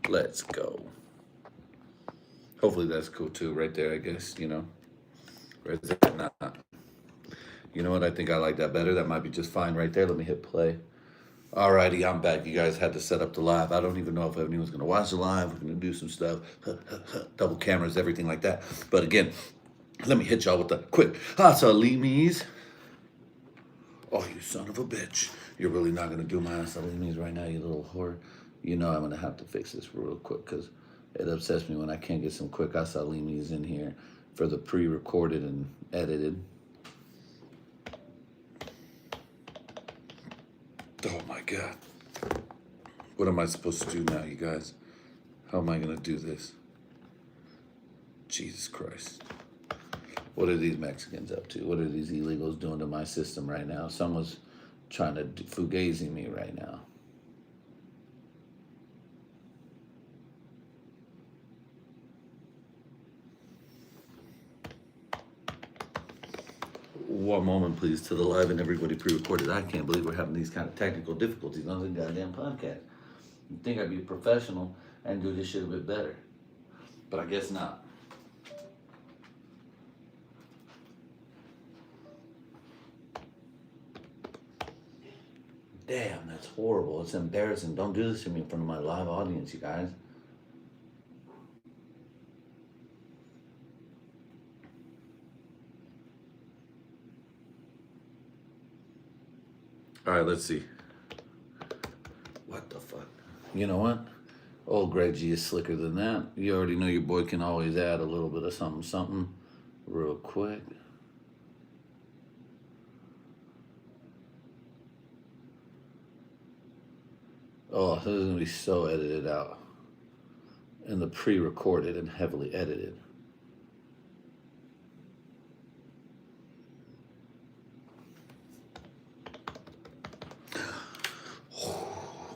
Let's go. Hopefully that's cool too, right there, I guess, Right there. Not. You know what? I think I like that better. That might be just fine right there. Let me hit play. Alrighty, I'm back. You guys had to set up the live. I don't even know if anyone's going to watch the live. We're going to do some stuff. Double cameras, everything like that. But again, let me hit y'all with the quick Hasalimis. Oh, you son of a bitch. You're really not going to do my Hasalimis right now, you little whore. You know I'm going to have to fix this real quick because it upsets me when I can't get some quick Hasalimis in here for the pre-recorded and edited. Oh my God. What am I supposed to do now, you guys? How am I going to do this? Jesus Christ. What are these Mexicans up to? What are these illegals doing to my system right now? Someone's trying to fugazi me right now. One moment, please, to the live and everybody pre-recorded. I can't believe we're having these kind of technical difficulties on the goddamn podcast. You'd think I'd be a professional and do this shit a bit better. But I guess not. Damn, that's horrible. It's embarrassing. Don't do this to me in front of my live audience, you guys. All right, let's see. What the fuck? You know what? Old Greg G is slicker than that. You already know your boy can always add a little bit of something real quick. Oh, this is going to be so edited out. And the pre-recorded and heavily edited.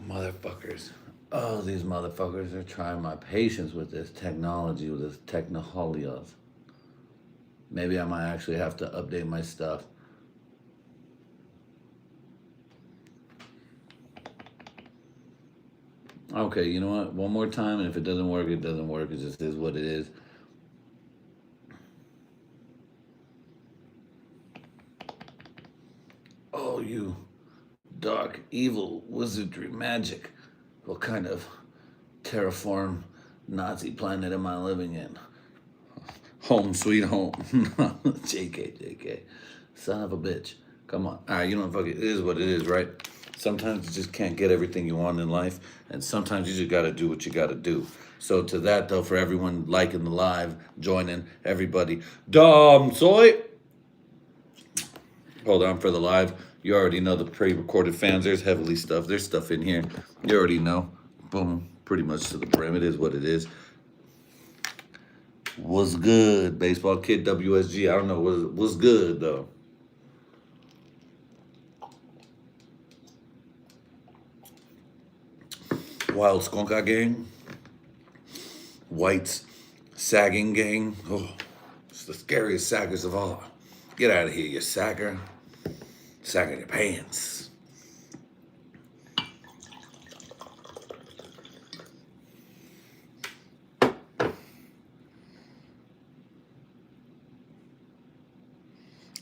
Motherfuckers. Oh, these motherfuckers are trying my patience with this technology, with this technoholios. Maybe I might actually have to update my stuff. Okay, you know what? One more time, and if it doesn't work, it doesn't work. It just is what it is. Oh, you dark, evil wizardry magic. What kind of terraform Nazi planet am I living in? Home sweet home. JK. Son of a bitch. Come on. All right, you know what? Fuck it. It is what it is, right? Sometimes you just can't get everything you want in life, and sometimes you just got to do what you got to do. So to that, though, for everyone liking the live, joining, everybody, soy. Hold on for the live. You already know the pre-recorded fans. There's heavily stuff. There's stuff in here. You already know. Boom. Pretty much to the brim. It is what it is. What's good, baseball kid WSG? I don't know. What's good, though? Wild Skunka gang. White's sagging gang. Oh, it's the scariest saggers of all. Get out of here, you sagger. Sagging your pants.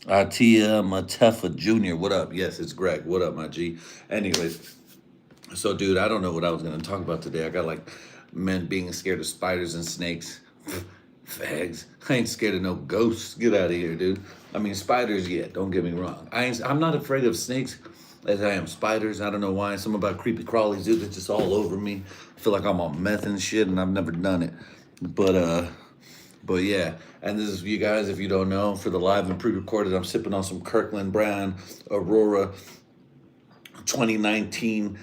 Atia Matefa Jr. What up? Yes, it's Greg. What up, my G? Anyways, so dude, I don't know what I was gonna talk about today. I got like men being scared of spiders and snakes. Fags. I ain't scared of no ghosts. Get out of here, dude. I mean, spiders, yeah, don't get me wrong. I'm not afraid of snakes as I am spiders. I don't know why. Something about creepy crawlies, dude, that's just all over me. I feel like I'm on meth and shit, and I've never done it. But yeah, and this is, you guys, if you don't know, for the live and pre-recorded, I'm sipping on some Kirkland brand Aurora 2019,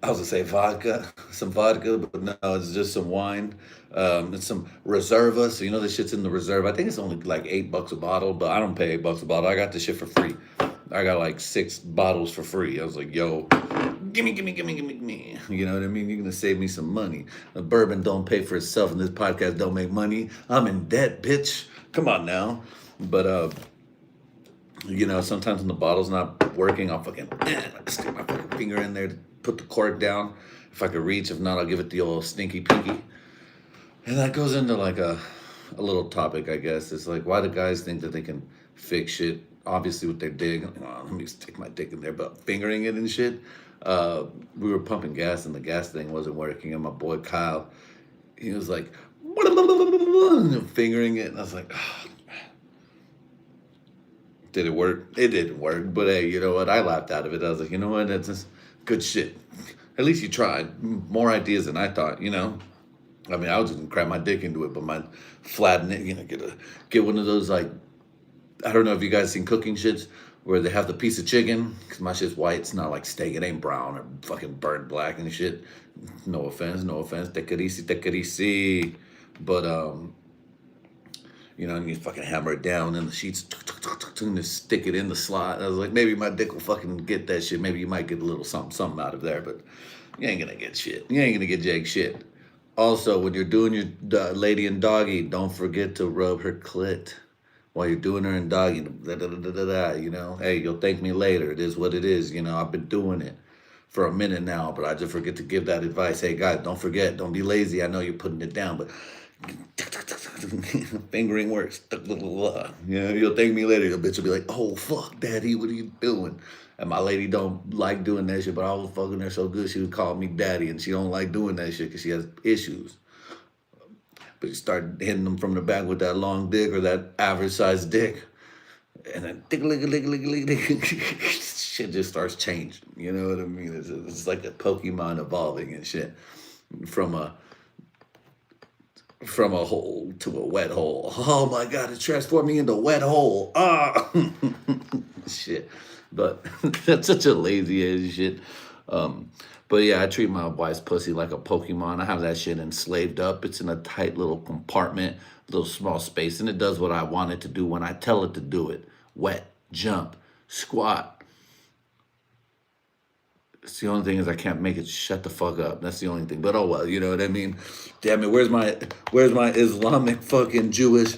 I was gonna say vodka, some vodka, but no, it's just some wine. It's some Reserva, so you know this shit's in the reserve. I think it's only like $8 a bottle, but I don't pay $8 a bottle. I got this shit for free. I got like 6 bottles for free. I was like, yo, gimme. You know what I mean? You're gonna save me some money. The bourbon don't pay for itself, and this podcast don't make money. I'm in debt, bitch. Come on now. But you know, sometimes when the bottle's not working, I'll fucking stick my fucking finger in there to put the cork down. If I could reach, if not, I'll give it the old stinky pinky. And that goes into like a little topic, I guess. It's like, why do guys think that they can fix shit? Obviously, with their dick. Oh, let me stick my dick in there, but fingering it and shit. We were pumping gas, and the gas thing wasn't working. And my boy Kyle, he was like, fingering it, and I was like, oh, did it work? It didn't work, but hey, you know what? I laughed out of it. I was like, you know what? That's just good shit. At least you tried. More ideas than I thought, you know? I mean, I was just gonna cram my dick into it, but my flatten it, you know, get one of those, like, I don't know if you guys seen cooking shits where they have the piece of chicken, because my shit's white, it's not like steak, it ain't brown or fucking burnt black and shit. No offense, take it easy. But, you know, and you fucking hammer it down in the sheets, and just stick it in the slot. I was like, maybe my dick will fucking get that shit. Maybe you might get a little something out of there, but you ain't gonna get shit. You ain't gonna get jack shit. Also, when you're doing your lady and doggy, don't forget to rub her clit while you're doing her in doggy. You know, hey, you'll thank me later. It is what it is. You know, I've been doing it for a minute now, but I just forget to give that advice. Hey, guys, don't forget. Don't be lazy. I know you're putting it down, but fingering works. You know, you'll thank me later. Your bitch will be like, oh, fuck, daddy, what are you doing? And my lady don't like doing that shit, but I was fucking her so good she would call me daddy, and she don't like doing that shit because she has issues. But you start hitting them from the back with that long dick or that average sized dick, and then shit just starts changing. You know what I mean? It's like a Pokemon evolving and shit from a hole to a wet hole. Oh my God, it transformed me into a wet hole. Ah, shit. But that's such a lazy ass shit. But yeah, I treat my wife's pussy like a Pokemon. I have that shit enslaved up. It's in a tight little compartment, little small space, and it does what I want it to do when I tell it to do it. Wet, jump, squat. It's the only thing is I can't make it shut the fuck up. That's the only thing. But oh well, you know what I mean? Damn it, where's my Islamic fucking Jewish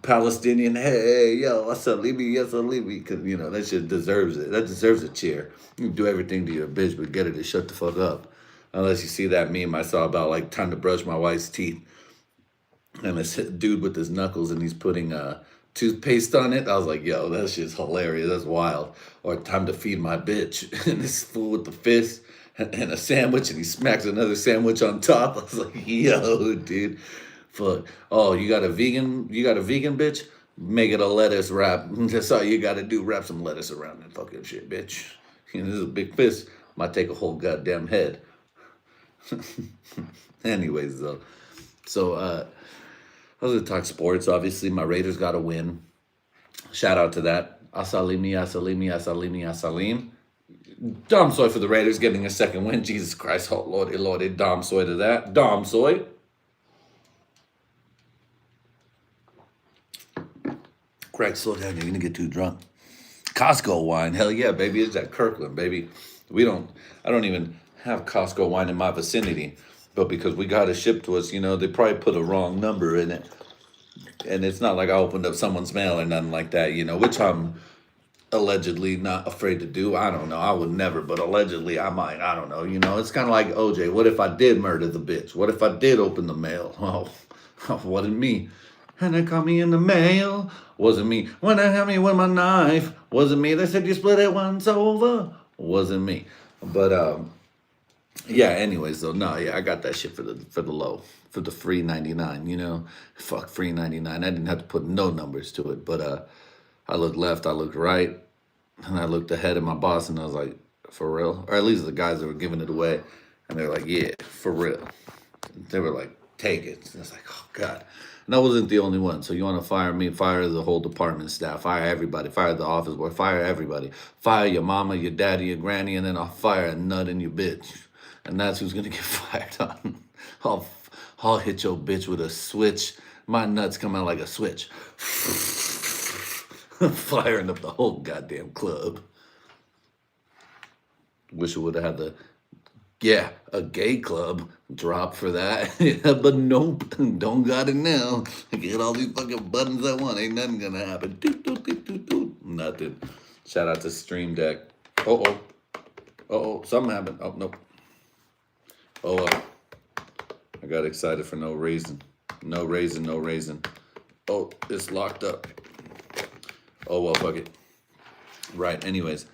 Palestinian? Hey, yo, what's up, Libby? Yes, Libby. Because, you know, that shit deserves it. That deserves a cheer. You can do everything to your bitch, but get her to shut the fuck up. Unless you see that meme I saw about, like, time to brush my wife's teeth. And this dude with his knuckles, and he's putting toothpaste on it. I was like, yo, that shit's hilarious. That's wild. Or time to feed my bitch. And this fool with the fist and a sandwich, and he smacks another sandwich on top. I was like, yo, dude. Fuck. Oh, you got a vegan bitch? Make it a lettuce wrap. That's all you gotta do. Wrap some lettuce around that fucking shit, bitch. You know, this is a big fist. Might take a whole goddamn head. Anyways, though. So, I was gonna talk sports. Obviously, my Raiders got a win. Shout out to that. Asalimi. Dom Soy for the Raiders getting a second win. Jesus Christ, oh Lord, Dom Soy to that. Dom Soy. Craig, slow down. You're gonna get too drunk. Costco wine, hell yeah, baby. It's at Kirkland, baby. I don't even have Costco wine in my vicinity, but because we got it shipped to us, you know, they probably put a wrong number in it, and it's not like I opened up someone's mail or nothing like that, you know, which I'm allegedly not afraid to do. I don't know. I would never, but allegedly I might. I don't know. You know, it's kind of like OJ. What if I did murder the bitch? What if I did open the mail? Oh, wasn't me. And they caught me in the mail. Wasn't me. When they had me with my knife. Wasn't me. They said you split it once over. Wasn't me. But yeah. Anyways, though, no, yeah, I got that shit for the low, for the free 99. You know, fuck free 99. I didn't have to put no numbers to it, but I looked left, I looked right, and I looked ahead at my boss, and I was like, for real? Or at least the guys that were giving it away, and they were like, yeah, for real. They were like, take it. And I was like, oh God. And I wasn't the only one. So you want to fire me, fire the whole department staff, fire everybody, fire the office boy, fire everybody. Fire your mama, your daddy, your granny, and then I'll fire a nut in your bitch. And that's who's going to get fired on. I'll hit your bitch with a switch. My nuts come out like a switch. Firing up the whole goddamn club. Wish I would have had a gay club drop for that. Yeah, but nope, don't got it now. I get all these fucking buttons I want. Ain't nothing gonna happen. Doot, doot, doot, doot, doot. Nothing. Shout out to Stream Deck. Uh-oh, something happened. Oh, nope. Oh well, I got excited for no reason. No reason, no reason. Oh, it's locked up. Oh well, fuck it. Right. Anyways,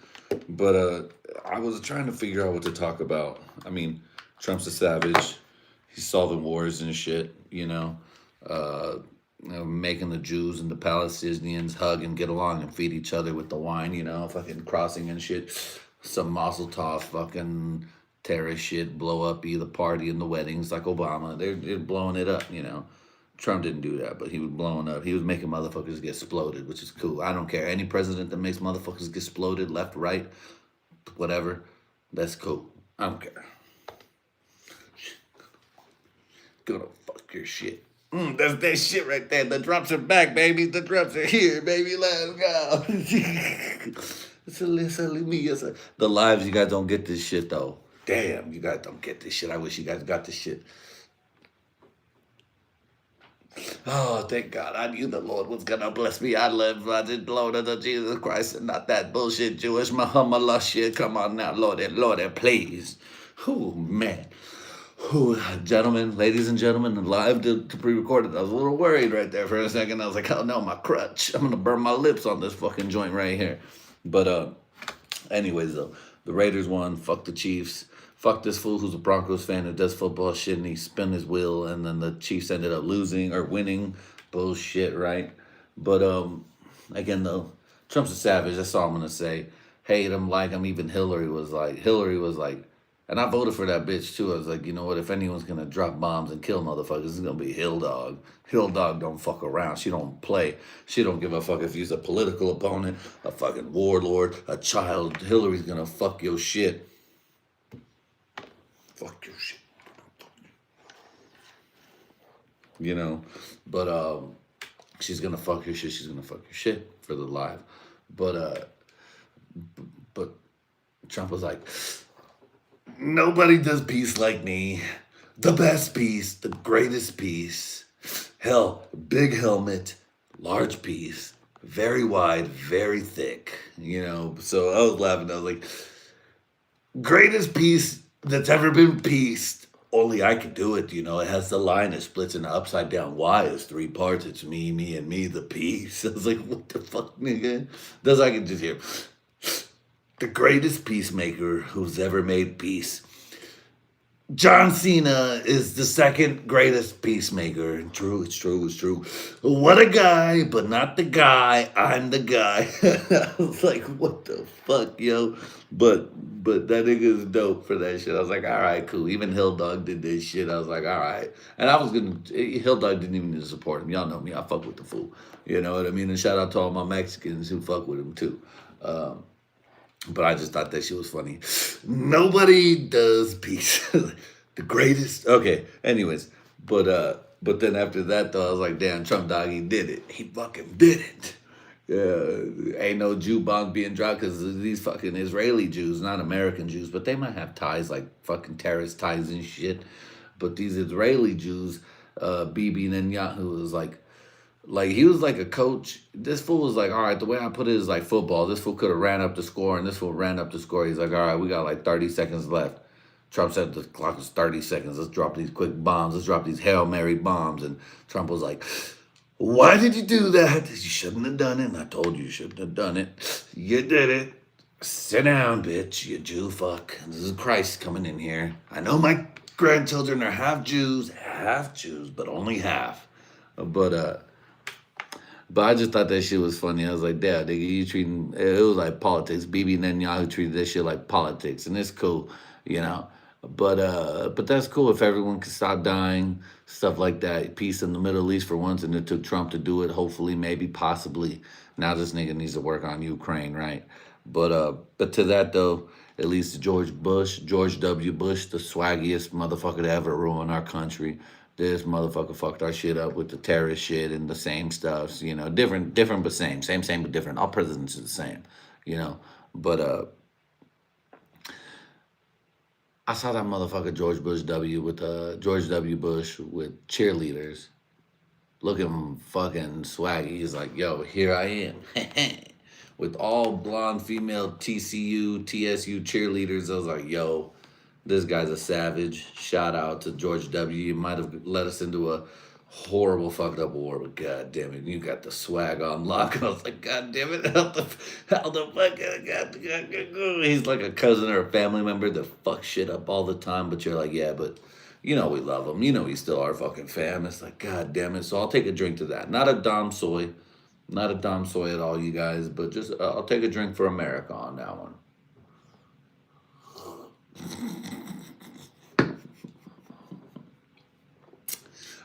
but I was trying to figure out what to talk about. I mean, Trump's a savage. He's solving wars and shit. Uh, making the Jews and the Palestinians hug and get along and feed each other with the wine. Fucking crossing and shit. Some Mazel Tov fucking terrorist shit. Blow up either party in the weddings like Obama. They're blowing it up. Trump didn't do that, but he was blowing up. He was making motherfuckers get exploded, which is cool. I don't care. Any president that makes motherfuckers get exploded, left, right, whatever, that's cool. I don't care. Gonna fuck your shit. That's that shit right there. The drops are back, baby. The drops are here, baby. Let's go. The lives, you guys don't get this shit, though. Damn, you guys don't get this shit. I wish you guys got this shit. Oh, thank God. I knew the Lord was going to bless me. I live by the Lord of the Jesus Christ and not that bullshit Jewish Muhammad shit. Come on now, Lord, please. Oh, man. Gentlemen, ladies and gentlemen, live to pre-recorded. I was a little worried right there for a second. I was like, oh no, my crutch. I'm going to burn my lips on this fucking joint right here. But anyways, though, the Raiders won. Fuck the Chiefs. Fuck this fool who's a Broncos fan who does football shit and he spin his wheel and then the Chiefs ended up losing or winning. Bullshit, right? But again though, Trump's a savage. That's all I'm gonna say. Hate him, like him. Even Hillary was like, and I voted for that bitch too. I was like, you know what? If anyone's gonna drop bombs and kill motherfuckers, it's gonna be Hill Dog. Hill Dog don't fuck around. She don't play. She don't give a fuck if you's a political opponent, a fucking warlord, a child. Hillary's gonna fuck your shit. Fuck your shit. But she's gonna fuck your shit. She's gonna fuck your shit for the live. But Trump was like, nobody does peace like me. The best piece, the greatest piece. Hell, big helmet, large piece, very wide, very thick. So I was laughing. I was like, greatest piece that's ever been pieced. Only I could do it. It has the line. It splits in the upside down Y. It's 3 parts. It's me, and me, the piece. I was like, what the fuck, nigga? That's I can just hear. The greatest peacemaker who's ever made peace. John Cena is the second greatest peacemaker. True, it's true. What a guy, but not the guy. I'm the guy. I was like, what the fuck, yo? But that nigga is dope for that shit. I was like, all right, cool. Even Hill Dog did this shit. I was like, all right. And Hill Dog didn't even need to support him. Y'all know me. I fuck with the fool. You know what I mean? And shout out to all my Mexicans who fuck with him too. But I just thought that shit was funny. Nobody does peace. The greatest. Okay. Anyways, but then after that though, I was like, damn, Trump dog, he did it. He fucking did it. Ain't no Jew bombs being dropped because these fucking Israeli Jews, not American Jews, but they might have ties like fucking terrorist ties and shit. But these Israeli Jews, Bibi Netanyahu was like he was like a coach. This fool was like, all right, the way I put it is like football. This fool could have ran up the score, and this fool ran up the score. He's like, all right, we got like 30 seconds left. Trump said the clock is 30 seconds. Let's drop these quick bombs. Let's drop these Hail Mary bombs. And Trump was like, why did you do that? You shouldn't have done it. And I told you shouldn't have done it. You did it. Sit down, bitch, you Jew fuck. This is Christ coming in here. I know my grandchildren are half Jews, but only half. But I just thought that shit was funny. I was like, damn, nigga, you treating, it was like politics. Bibi Netanyahu treated that shit like politics, and it's cool, But that's cool if everyone can stop dying, stuff like that. Peace in the Middle East for once, and it took Trump to do it. Hopefully, maybe, possibly. Now this nigga needs to work on Ukraine, right? But to that though, at least George W. Bush, the swaggiest motherfucker to ever ruin our country. This motherfucker fucked our shit up with the terrorist shit and the same stuff, different but same but different. All presidents are the same, But I saw that motherfucker George W. Bush with cheerleaders, looking fucking swaggy. He's like, yo, here I am. With all blonde female TCU, TSU cheerleaders. I was like, yo, This guy's a savage. Shout out to George W. You might have led us into a horrible fucked up war, but god damn it, you got the swag on lock. I was like, god damn it, how the fuck, he's like a cousin or a family member that fucks shit up all the time, but you're like, yeah, but you know we love him. You know he's still our fucking fam. It's like, god damn it. So I'll take a drink to that. Not a Dom Soy. Not a Dom Soy at all, you guys, but just I'll take a drink for America on that one.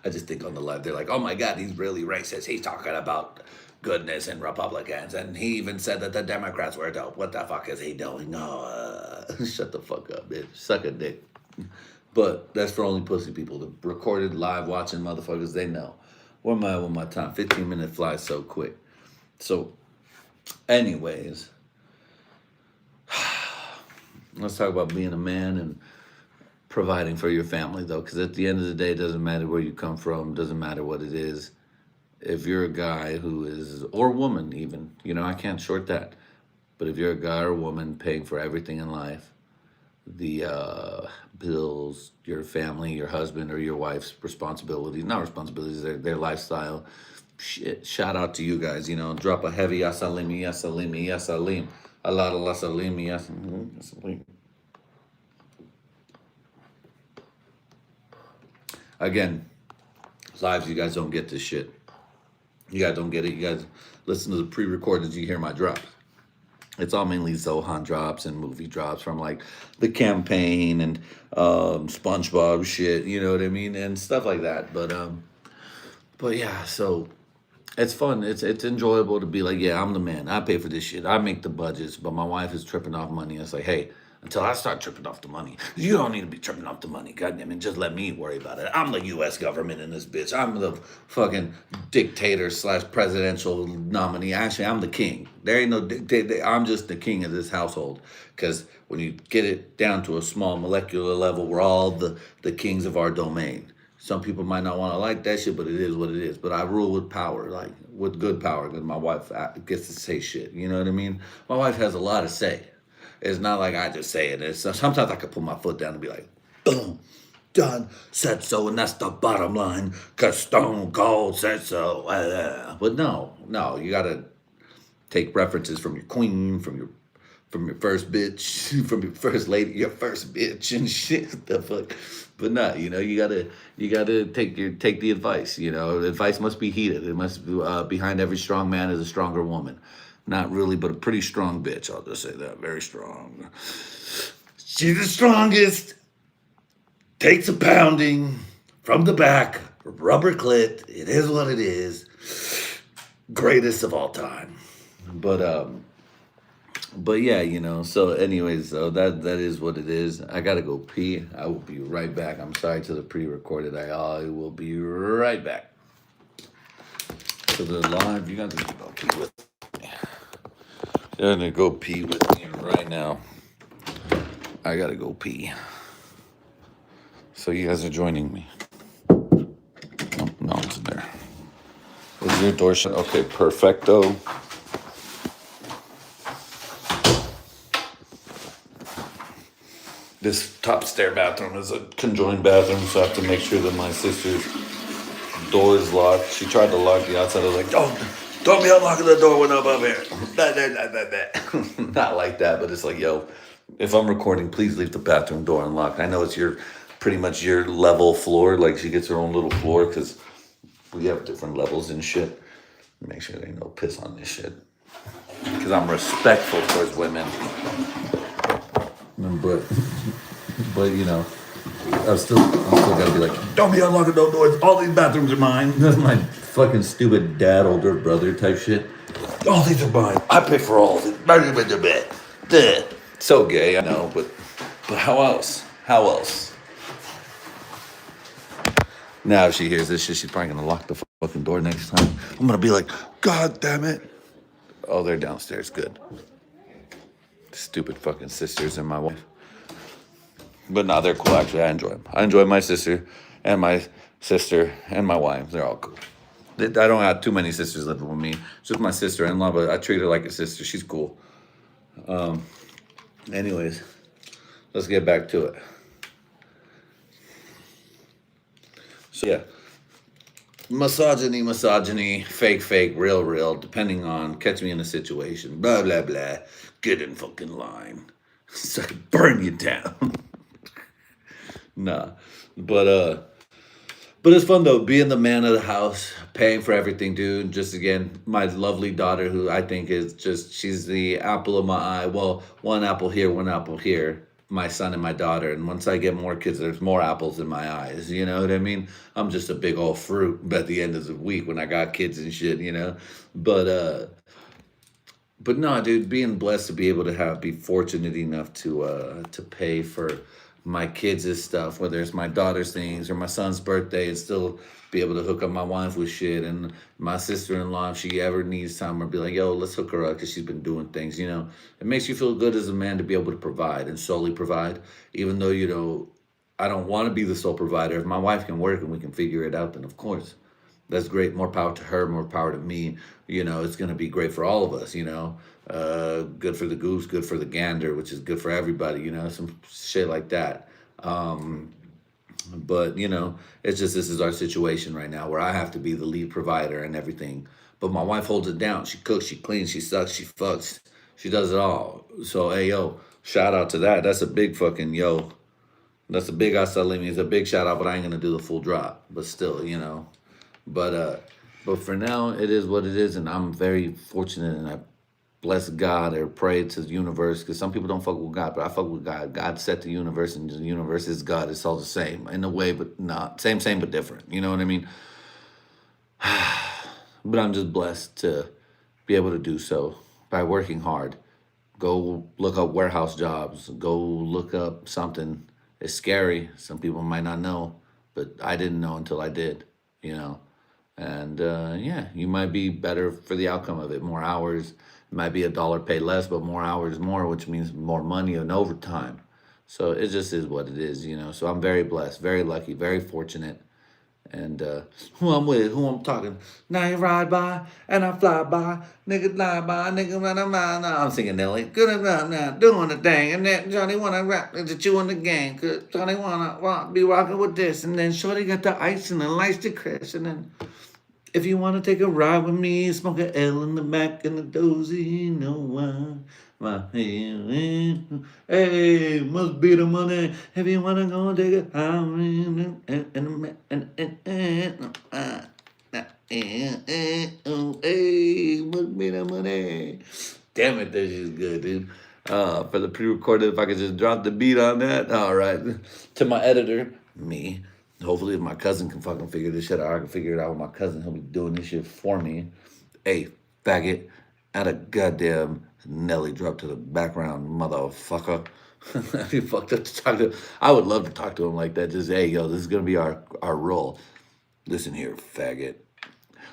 I just think on the left, they're like, oh my God, he's really racist. He's talking about goodness and Republicans. And he even said that the Democrats were dope. What the fuck is he doing? No, shut the fuck up, bitch. Suck a dick. But that's for only pussy people. The recorded live watching motherfuckers, they know. Where am I with my time? 15-minute flies so quick. So, anyways, let's talk about being a man and providing for your family, though, because at the end of the day, it doesn't matter where you come from, doesn't matter what it is. If you're a guy who is, or woman even, you know, I can't short that, but if you're a guy or woman paying for everything in life, the bills, your family, your husband or your wife's responsibilities, not responsibilities, their lifestyle, shit, shout out to you guys, you know, drop a heavy yasalimi, yasalimi, yasalim, a lot of yasalimi, yasalim. Again, lives, you guys don't get this shit. You guys don't get it. You guys listen to the pre-recorded, you hear my drops. It's all mainly Zohan drops and movie drops from like the campaign and SpongeBob shit, you know what I mean? And stuff like that. But yeah, so it's fun. It's enjoyable to be like, yeah, I'm the man. I pay for this shit. I make the budgets, but my wife is tripping off money. It's like, hey, until I start tripping off the money, you don't need to be tripping off the money. Goddamn it, just let me worry about it. I'm the U.S. government in this bitch. I'm the fucking dictator / presidential nominee. Actually, I'm the king. There ain't no dictator. I'm just the king of this household. Because when you get it down to a small molecular level, we're all the kings of our domain. Some people might not want to like that shit, but it is what it is. But I rule with power, like with good power, because my wife gets to say shit. You know what I mean? My wife has a lot to say. It's not like I just say it. It's sometimes I could put my foot down and be like, boom, done, said so, and that's the bottom line, because Stone Cold said so. But no, you got to take references from your queen, from your first bitch, from your first lady, your first bitch, and shit. The fuck. But no, you know, you gotta take the advice. You know, advice must be heated. It must be behind every strong man is a stronger woman. Not really, but a pretty strong bitch. I'll just say that. Very strong. She's the strongest. Takes a pounding from the back. Rubber clit. It is what it is. Greatest of all time. But yeah, you know. So anyways, so that is what it is. I gotta go pee. I will be right back. I'm sorry to the pre-recorded. I will be right back. To the live, you guys can go pee with me. You're gonna go pee with me right now. I gotta go pee. So you guys are joining me. Oh, no, it's there. Is your door shut? Okay, perfecto. This top stair bathroom is a conjoined bathroom, so I have to make sure that my sister's door is locked. She tried to lock the outside. I was like, don't be unlocking the door when I'm up here. Not like that, but it's like, yo, if I'm recording, please leave the bathroom door unlocked. I know it's pretty much your level floor. Like she gets her own little floor because we have different levels and shit. Make sure there ain't no piss on this shit. Because I'm respectful towards women. But you know, I'm still gotta be like, don't be unlocking no doors. All these bathrooms are mine. That's my fucking stupid dad, older brother type shit. All these are mine. I pay for all of it. So gay, I know, but how else? How else? Now if she hears this shit, she's probably gonna lock the fucking door next time. I'm gonna be like, God damn it. Oh, they're downstairs. Good. Stupid fucking sisters and my wife. But no, they're cool. Actually, I enjoy them. I enjoy my sister and my wife. They're all cool. I don't have too many sisters living with me. It's just my sister-in-law, but I treat her like a sister. She's cool. Anyways, let's get back to it. So yeah, misogyny, fake, real, depending on catch me in a situation, blah blah blah. Get in fucking line. So I can burn you down. Nah. But but it's fun though, being the man of the house, paying for everything, dude. Just again, my lovely daughter, who I think is just she's the apple of my eye. Well, one apple here, one apple here. My son and my daughter, and once I get more kids, there's more apples in my eyes. You know what I mean? I'm just a big old fruit at the end of the week when I got kids and shit. You know, but but no, dude, being blessed to be able to be fortunate enough to pay for my kids' stuff, whether it's my daughter's things or my son's birthday, and still be able to hook up my wife with shit, and my sister-in-law, if she ever needs time, or be like, yo, let's hook her up because she's been doing things. You know, it makes you feel good as a man to be able to provide and solely provide, even though I don't want to be the sole provider. If my wife can work and we can figure it out, then of course that's great. More power to her, more power to me. You know, it's going to be great for all of us, good for the goose, good for the gander, which is good for everybody, some shit like that. But, it's just this is our situation right now where I have to be the lead provider and everything. But my wife holds it down. She cooks, she cleans, she sucks, she fucks. She does it all. So, hey, yo, shout out to that. That's a big fucking, that's a big hasta me. It's a big shout out, but I ain't going to do the full drop. But still, But for now, it is what it is, and I'm very fortunate, and I bless God or pray to the universe, because some people don't fuck with God, but I fuck with God. God set the universe, and the universe is God. It's all the same in a way, but not same, but different. You know what I mean? But I'm just blessed to be able to do so by working hard. Go look up warehouse jobs. Go look up something. It's scary. Some people might not know, but I didn't know until I did. You know. And yeah, you might be better for the outcome of it. More hours, it might be $1 pay less, but more hours more, which means more money and overtime. So it just is what it is. So I'm very blessed, very lucky, very fortunate. And who I'm with, who I'm talking. Now you ride by and I fly by, nigga fly by, nigga run a mile. Now I'm singing Nelly. Good enough now, doing the thing. And then Johnny wanna rap that you in the game. Cause Johnny wanna be rocking with this. And then Shorty got the ice and the lights to crash. And then if you want to take a ride with me, smoke a L in the back and the dozy, no one. Hey, must be the money. If you want to go take a hey, must be the money. Damn it, that shit's good, dude. For the pre-recorded, if I could just drop the beat on that. All right. To my editor, me. Hopefully, if my cousin can fucking figure this shit out, I can figure it out with my cousin. He'll be doing this shit for me. Hey, faggot, add a goddamn Nelly drop to the background, motherfucker. You fucked up to talk to him. I would love to talk to him like that. Just, hey, yo, this is going to be our role. Listen here, faggot.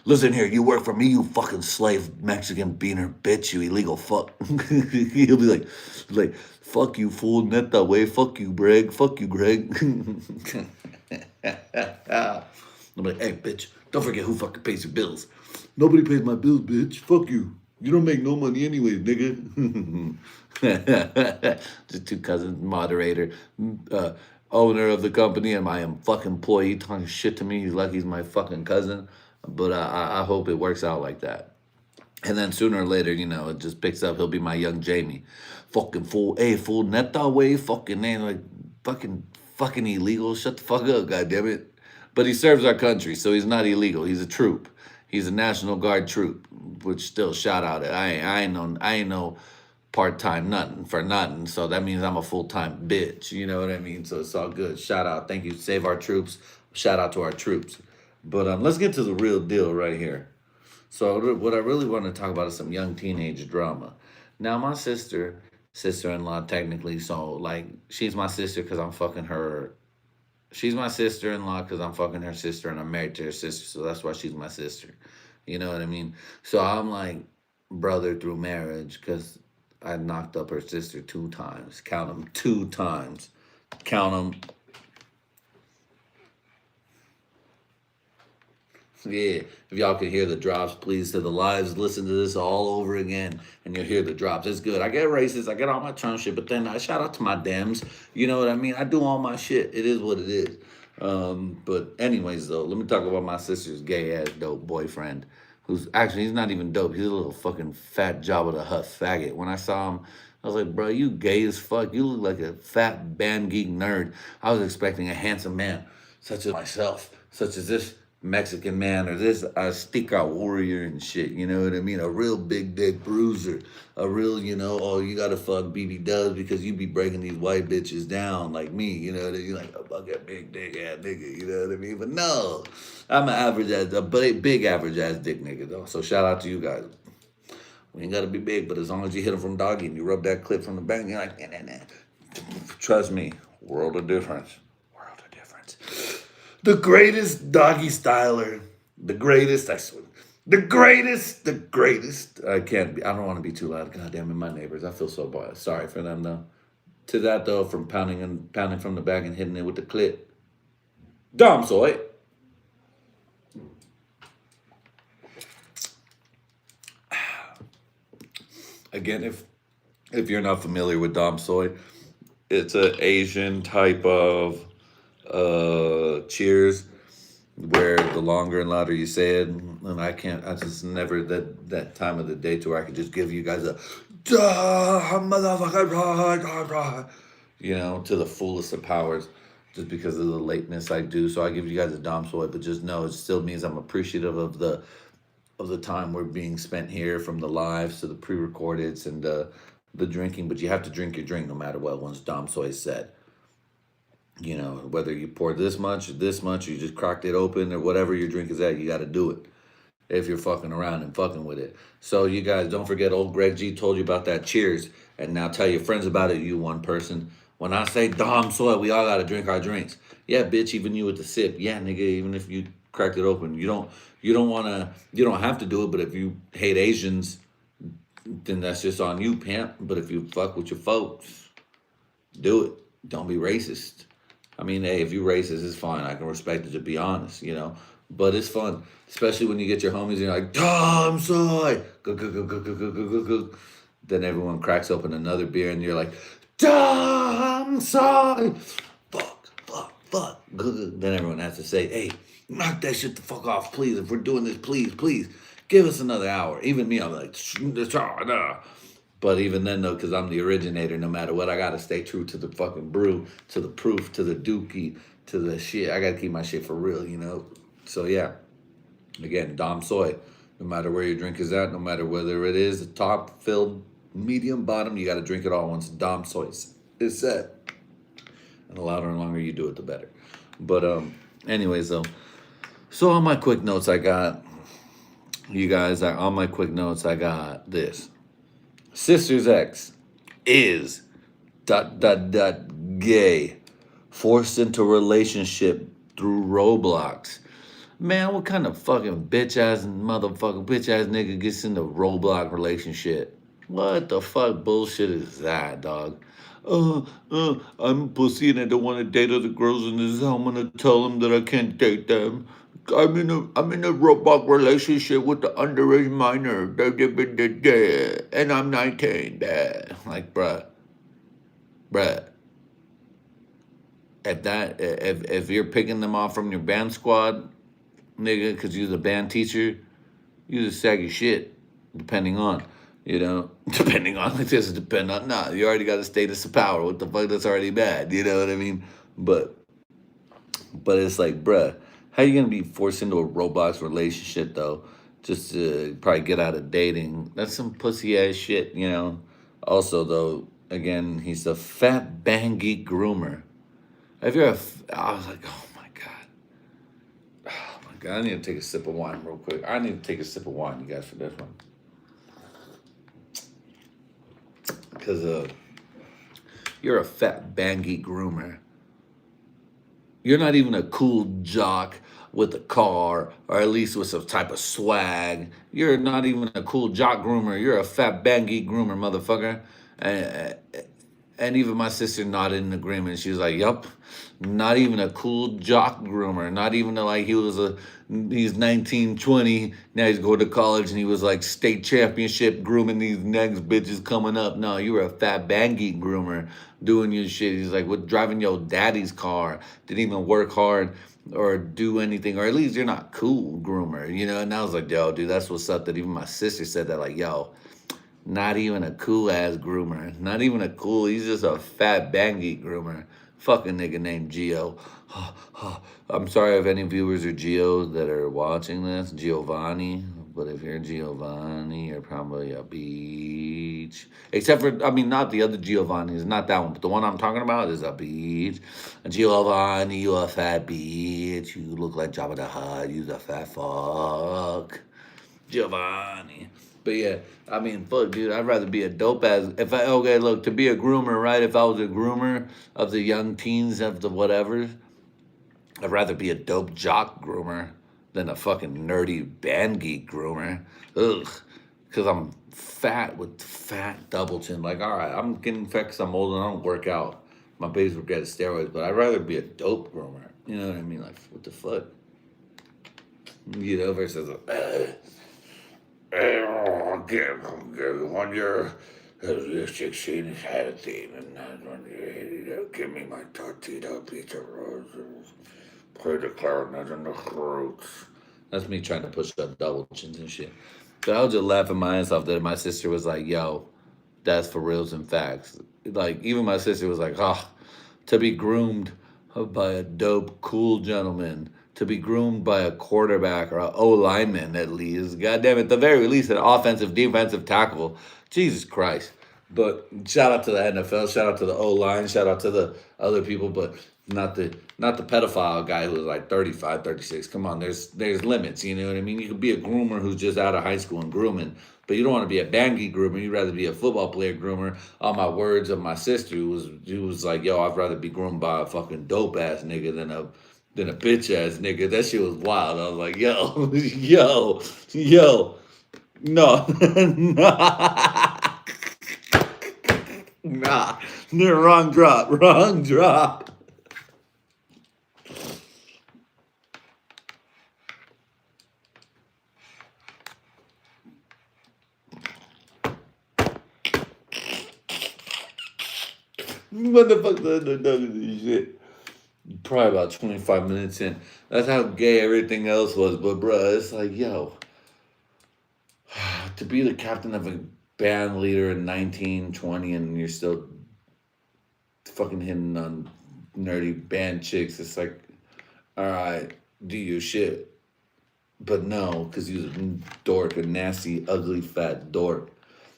Listen here, you work for me, you fucking slave Mexican beaner bitch, you illegal fuck. He'll be like, fuck you, fool, net that way, fuck you, Greg, fuck you, Greg. I'm like, hey, bitch, don't forget who fucking pays your bills. Nobody pays my bills, bitch, fuck you. You don't make no money anyways, nigga. Just two cousins, moderator, owner of the company, and my fucking employee talking shit to me. He's like he's my fucking cousin. But I hope it works out like that. And then sooner or later, it just picks up. He'll be my young Jamie. Fucking fool. Hey, fool, net that way. Fucking name. Like, fucking illegal. Shut the fuck up, goddammit. But he serves our country, so he's not illegal. He's a troop. He's a National Guard troop, which still shout out it. I ain't no part-time nothing for nothing. So that means I'm a full-time bitch. You know what I mean? So it's all good. Shout out. Thank you. Save our troops. Shout out to our troops. But let's get to the real deal right here. So what I really want to talk about is some young teenage drama. Now, my sister-in-law technically, so like she's my sister because I'm fucking her. She's my sister-in-law because I'm fucking her sister and I'm married to her sister, so that's why she's my sister. You know what I mean? So I'm like brother through marriage because I knocked up her sister 2 times. Count them, 2 times. Count them. Yeah, if y'all can hear the drops, please, to the lives, listen to this all over again, and you'll hear the drops. It's good. I get racist, I get all my Trump shit, but then I shout out to my Dems. You know what I mean? I do all my shit. It is what it is. But anyways, though, let me talk about my sister's gay ass dope boyfriend, who's actually he's not even dope. He's a little fucking fat Jabba the Hutt faggot. When I saw him, I was like, bro, you gay as fuck. You look like a fat band geek nerd. I was expecting a handsome man, such as myself, such as this Mexican man or this Azteca warrior and shit. You know what I mean? A real big dick bruiser. A real, oh, you gotta fuck BB Dubs because you be breaking these white bitches down like me. You know what I mean? Like a fucking big dick ass nigga. You know what I mean? But no, I'm an average ass, a big average ass dick nigga though. So shout out to you guys. We ain't gotta be big, but as long as you hit him from doggy and you rub that clip from the back, you're like, nah, nah, nah. Trust me, world of difference. World of difference. The greatest doggy styler. The greatest, I swear. The greatest. I don't want to be too loud. God damn it, my neighbors. I feel so bad. Sorry for them though. To that though, from pounding from the back and hitting it with the clip. Dom Soy. Again, if you're not familiar with Dom Soy, it's an Asian type of cheers where the longer and louder you say it, and I just never that time of the day to where I could just give you guys a "Duh, motherfucker, rah, rah, rah," to the fullest of powers, just because of the lateness I do. So I give you guys a Dom Soy, but just know it still means I'm appreciative of the time we're being spent here, from the lives to the pre-recordeds and the drinking. But you have to drink your drink no matter what. Once Dom Soy said, whether you pour this much, or you just cracked it open, or whatever your drink is at, you got to do it if you're fucking around and fucking with it. So you guys don't forget, old Greg G told you about that. Cheers, and now tell your friends about it. You one person. When I say Dom Soy, we all got to drink our drinks. Yeah, bitch. Even you with the sip. Yeah, nigga. Even if you cracked it open, you don't have to do it. But if you hate Asians, then that's just on you, pimp. But if you fuck with your folks, do it. Don't be racist. I mean, hey, if you racist, it's fine. I can respect it, to be honest. But it's fun, especially when you get your homies and you're like, Tom Soy, go, go, go, go, go, go, go, go, go. Then everyone cracks open another beer and you're like, Tom Soy, fuck, fuck, fuck. Then everyone has to say, hey, knock that shit the fuck off, please. If we're doing this, please, please, give us another hour. Even me, I'm like, nah. But even then, though, because I'm the originator, no matter what, I got to stay true to the fucking brew, to the proof, to the dookie, to the shit. I got to keep my shit for real. So, yeah. Again, Dom Soy. No matter where your drink is at, no matter whether it is top, filled, medium, bottom, you got to drink it all once Dom Soy is set. And the louder and longer you do it, the better. But, anyways, though. So, on my quick notes, I got, you guys, on my quick notes, I got this. Sister's ex is ... gay, forced into relationship through Roblox. Man, what kind of fucking bitch ass nigga gets into Roblox relationship? What the fuck bullshit is that, dog? I'm pussy and I don't want to date other girls in this. I'm gonna tell them that I can't date them. I'm in a Roblox relationship with the underage minor. And I'm 19. Like, bruh. If you're picking them off from your band squad, nigga, because you're the band teacher, you just saggy shit, depending on, depending on, it doesn't depend on, nah, you already got a status of power. What the fuck, that's already bad, you know what I mean? But it's like, bruh, how you gonna be forced into a Roblox relationship, though, just to probably get out of dating? That's some pussy ass shit. Also, though, again, he's a fat bangy groomer. If you're I was like, oh my God. Oh my God, I need to take a sip of wine real quick. I need to take a sip of wine, you guys, for this one. Because you're a fat bangy groomer. You're not even a cool jock with a car, or at least with some type of swag. You're not even a cool jock groomer. You're a fat bangy groomer, motherfucker. And even my sister nodded in agreement. She was like, "Yup, not even a cool jock groomer. Not even like he's 19, 20. Now he's going to college and he was like state championship grooming these next bitches coming up. No, you were a fat bangy groomer doing your shit. He's like, what, driving your daddy's car? Didn't even work hard or do anything, or at least you're not cool groomer, you know?" And I was like, yo, dude, that's what's up. That even my sister said that, like, yo, not even a cool ass groomer. Not even a cool. He's just a fat bangy groomer. Fucking nigga named Geo. I'm sorry if any viewers are Geos that are watching this, Giovanni. But if you're Giovanni, you're probably a beach. Except for, I mean, not the other Giovanni's, not that one, but the one I'm talking about is a beach. Giovanni, you a fat bitch. You look like Jabba the Hutt. You's a fat fuck. Giovanni. But yeah, I mean, fuck, dude, I'd rather be a dope ass. If I, okay, look, to be a groomer, right? If I was a groomer of the young teens, of the whatever, I'd rather be a dope jock groomer than a fucking nerdy band geek groomer. Ugh. Because I'm fat with fat double chin. Like, all right, I'm getting fat because I'm old and I don't work out. My babies will get steroids, but I'd rather be a dope groomer. You know what I mean? Like, what the fuck? You know, versus when you're 16 and 17 and when you give me my tortilla pizza rolls and play the clarinet in the throats. That's me trying to push up double chins and shit. But I was just laughing my ass off that my sister was like, yo, that's for reals and facts. Like, even my sister was like, oh, to be groomed by a dope, cool gentleman, to be groomed by a quarterback or an O lineman at least. God damn it, at the very least, an offensive, defensive tackle. Jesus Christ. But shout out to the NFL, shout out to the O line, shout out to the other people, but not the pedophile guy who's like 35, 36. Come on, there's limits, you know what I mean? You could be a groomer who's just out of high school and grooming, but you don't want to be a bangy groomer. You'd rather be a football player groomer. All my words of my sister who was like, yo, I'd rather be groomed by a fucking dope ass nigga than a bitch ass nigga. That shit was wild. I was like, yo, yo, no, nah, wrong drop. Motherfucker, this shit. Probably about 25 minutes in. That's how gay everything else was. But, bruh, it's like, yo, to be the captain of a band leader in 19, 20, and you're still fucking hitting on nerdy band chicks, it's like, all right, do your shit. But no, because you're a dork, a nasty, ugly, fat dork.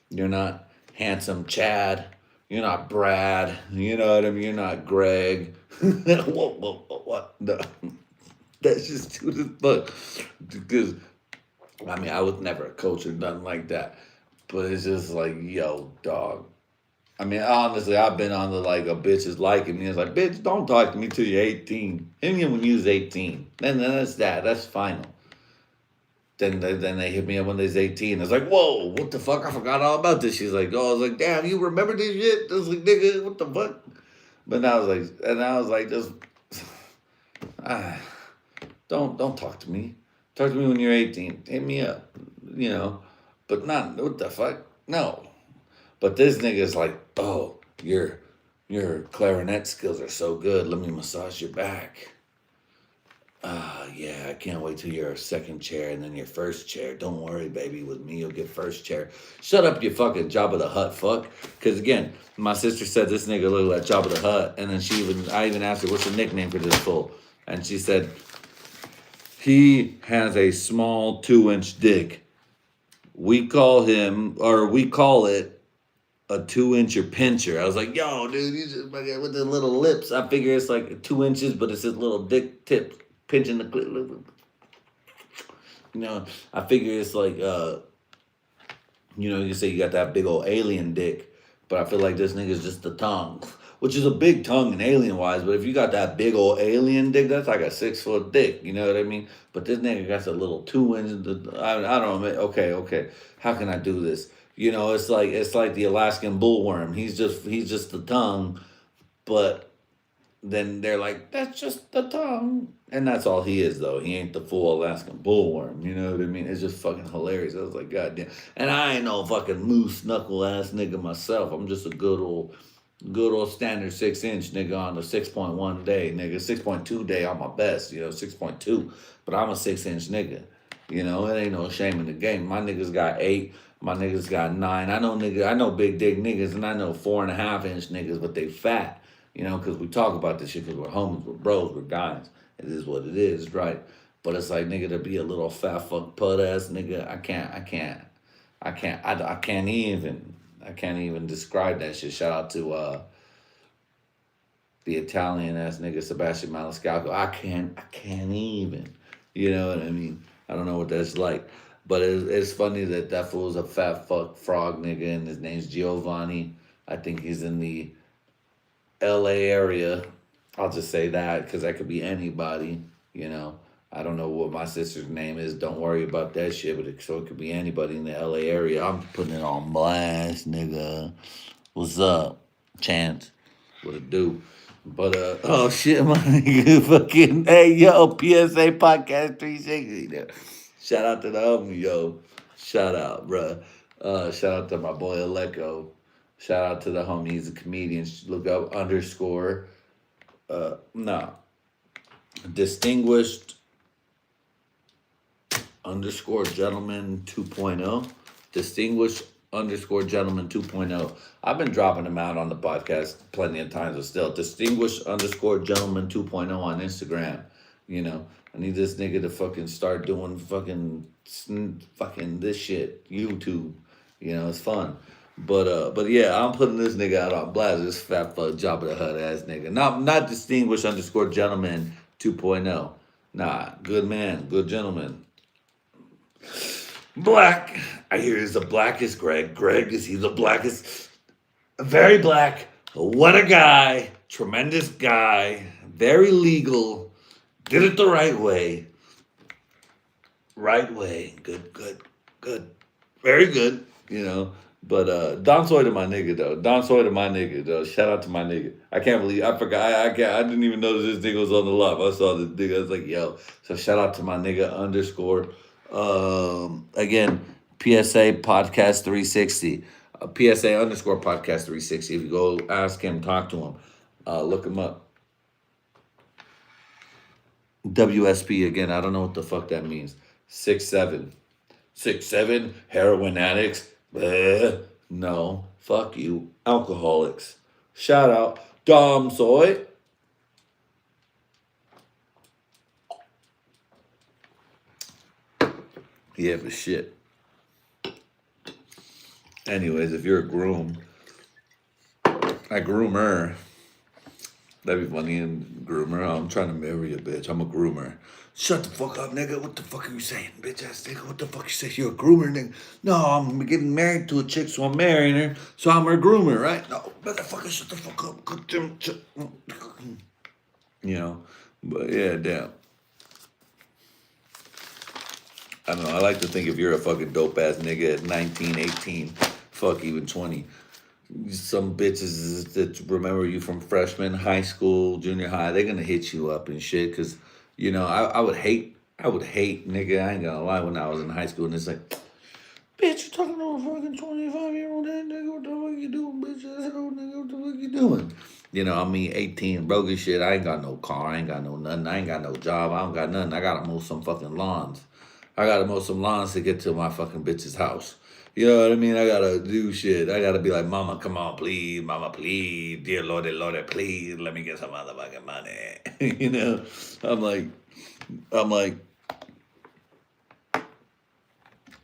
You're not handsome Chad. You're not Brad. You know what I mean? You're not Greg. What? No. That's just too as fuck. Because, I mean, I was never a coach or nothing like that. But it's just like, yo, dog. I mean, honestly, I've been on the like a bitch is liking me. It's like, bitch, don't talk to me till you're 18. Hit me when you was 18. Then that's that. That's final. Then they hit me up when they was 18. It's like, whoa, what the fuck? I forgot all about this. She's like, oh, I was like, damn, you remember this shit? I was like, nigga, what the fuck? But now I was like, just, don't talk to me. Talk to me when you're 18. Hit me up, you know. But not, what the fuck? No. But this nigga's like, oh, your clarinet skills are so good. Let me massage your back. Yeah, I can't wait till your second chair and then your first chair. Don't worry, baby. With me, you'll get first chair. Shut up, you fucking Jabba the Hutt fuck. Because again, my sister said this nigga looked like Jabba the Hutt. And then I even asked her, what's the nickname for this fool? And she said, he has a small 2-inch dick. We call it a 2-incher pincher. I was like, yo, dude, you just with the little lips. I figure it's like 2 inches, but it's his little dick tip pinching the clit. You know, I figure it's like, you say you got that big old alien dick, but I feel like this nigga's just the tongue, which is a big tongue in alien wise. But if you got that big old alien dick, that's like a 6-foot dick. You know what I mean? But this nigga got a little 2 inch. I don't know. Okay. How can I do this? It's like the Alaskan bullworm. He's just the tongue, but then they're like, that's just the tongue. And that's all he is, though. He ain't the full Alaskan bullworm. You know what I mean? It's just fucking hilarious. I was like, God damn. And I ain't no fucking moose knuckle ass nigga myself. I'm just a good old standard 6 inch nigga on the 6.1 day, nigga. 6.2 day on my best, 6.2. But I'm a 6 inch nigga. It ain't no shame in the game. My niggas got 8. My niggas got 9. I know big dick niggas, and I know 4.5 inch niggas, but they fat. Because we talk about this shit because we're homies, we're bros, we're guys. It is what it is, right? But it's like, nigga, to be a little fat fuck pud ass nigga, I can't even describe that shit. Shout out to the Italian ass nigga Sebastian Maniscalco. I can't even. You know what I mean? I don't know what that's like. But it's funny that fool's a fat fuck frog nigga and his name's Giovanni. I think he's in the LA area. I'll just say that because that could be anybody, you know. I don't know what my sister's name is. Don't worry about that shit. But it could be anybody in the LA area. I'm putting it on blast, nigga. What's up, Chance? What it do? But oh shit, my nigga, fucking hey yo, PSA podcast 360. Shout out to the homie, yo. Shout out, bruh. Shout out to my boy Aleko. Shout out to the homie. He's a comedian. Look up underscore. No. Distinguished underscore gentleman 2.0. Distinguished underscore gentleman 2.0. I've been dropping them out on the podcast plenty of times, but still, distinguished underscore gentleman 2.0 on Instagram. You know, I need this nigga to fucking start doing fucking this shit. YouTube. You know, it's fun. But yeah, I'm putting this nigga out on blast. This fat fuck Jabba the Hutt ass nigga. Not distinguished underscore gentleman 2.0. Nah, good man, good gentleman. Black. I hear he's the blackest Greg. Greg, is he the blackest? Very black. What a guy. Tremendous guy. Very legal. Did it the right way. Right way. Good. Very good, you know. But Don Soy to my nigga though. Shout out to my nigga. I can't believe I forgot. I didn't even know this nigga was on the live. I saw this nigga. I was like, yo. So shout out to my nigga underscore. Again, PSA podcast 360. PSA underscore podcast 360. If you go ask him, talk to him, look him up. WSP again. I don't know what the fuck that means. 6'7". 6'7", heroin addicts. No, fuck you, alcoholics. Shout out, Dom Soy. Yeah, but shit. Anyways, if you're a groom, a groomer, that'd be funny. And groomer, I'm trying to marry a bitch. I'm a groomer. Shut the fuck up, nigga. What the fuck are you saying, bitch ass nigga? What the fuck you say? You're a groomer, nigga. No, I'm getting married to a chick, so I'm marrying her. So I'm her groomer, right? No, motherfucker, shut the fuck up. You know, but yeah, damn. I don't know. I like to think if you're a fucking dope ass nigga at 19, 18, fuck even 20. Some bitches that remember you from freshman, high school, junior high, they're gonna hit you up and shit. Cause, you know, I would hate, nigga, I ain't gonna lie, when I was in high school, and it's like, bitch, you talking to a fucking 25-year-old nigga, what the fuck you doing, bitch, nigga, what the fuck you doing? You know, I mean, 18, broke as shit, I ain't got no car, I ain't got no nothing, I ain't got no job, I don't got nothing, I gotta mow some fucking lawns. I gotta mow some lawns to get to my fucking bitch's house. You know what I mean? I gotta do shit. I gotta be like, mama, come on, please. Mama, please. Dear Lordy, please. Let me get some motherfucking money. You know? I'm like,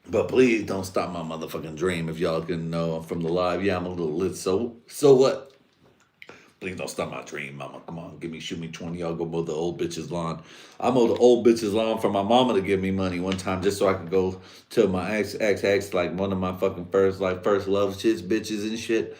but please don't stop my motherfucking dream. If y'all can know from the live, yeah, I'm a little lit. So what? Please don't stop my dream, mama. Come on, shoot me 20. I'll go mow the old bitch's lawn. I mowed the old bitch's lawn for my mama to give me money one time just so I could go to my ex, like one of my fucking first love shits, bitches and shit.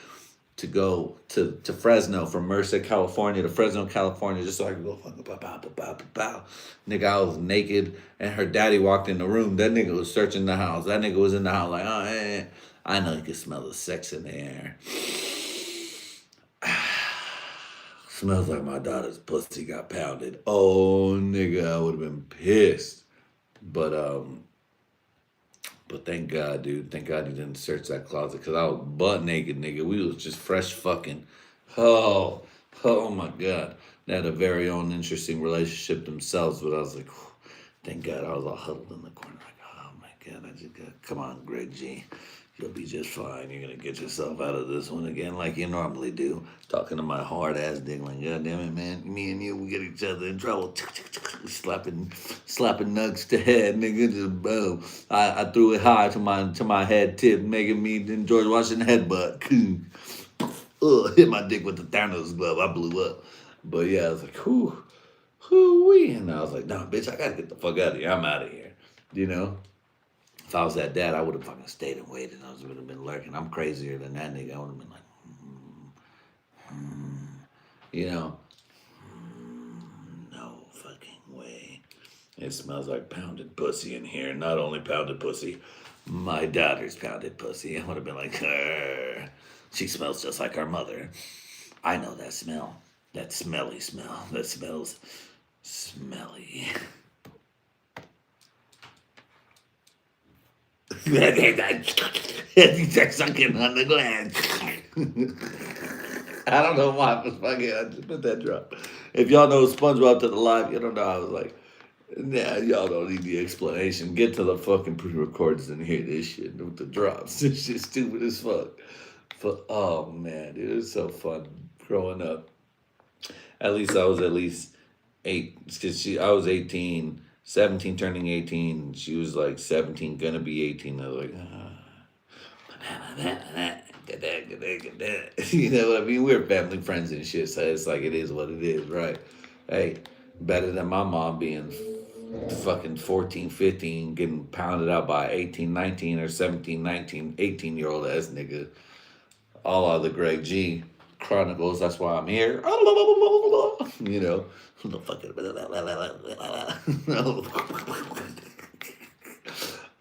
to go to Fresno from Merced, California to Fresno, California, just so I could go fucking bow, bow, bow, bow, bow, bow. Nigga, I was naked and her daddy walked in the room. That nigga was searching the house. That nigga was in the house like, oh, I know you can smell the sex in the air. Smells like my daughter's pussy got pounded. Oh, nigga, I would have been pissed. But thank God, dude. Thank God he didn't search that closet because I was butt naked, nigga. We was just fresh fucking. Oh, oh my God. They had a very own interesting relationship themselves, but I was like, whew, thank God I was all huddled in the corner like, oh my God, I just got, come on, Greg G. You'll be just fine. You're going to get yourself out of this one again like you normally do. Talking to my hard ass diggling. God damn it, man. Me and you, we get each other in trouble. Slapping nugs to head, nigga. Just boom. I threw it high to my head tip, making me then George Washington headbutt. Hit my dick with the Thanos glove. I blew up. But yeah, I was like, whoo-wee. And I was like, nah, bitch, I got to get the fuck out of here. I'm out of here. You know? If I was that dad, I would have fucking stayed and waited. I would have been lurking. I'm crazier than that nigga. I would have been like, you know, no fucking way. It smells like pounded pussy in here. Not only pounded pussy, my daughter's pounded pussy. I would have been like, she smells just like our mother. I know that smell. That smelly smell. That smells smelly. He's sucking on the gland. I don't know why, but fucking, I just put that drop. If y'all know SpongeBob to the live, you don't know. I was like, nah, y'all don't need the explanation. Get to the fucking pre-recordings and hear this shit with the drops. This shit's stupid as fuck. But oh man, dude, it was so fun growing up. At least I was 8. I was 18, 17 turning 18. She was like 17, gonna be 18. I was like, you know what I mean? We're family friends and shit, so it's like it is what it is, right? Hey, better than my mom being fucking 14, 15, getting pounded out by 18, 19, or 17, 19, 18-year-old ass nigga. All out of the Greg G Chronicles, that's why I'm here. You know.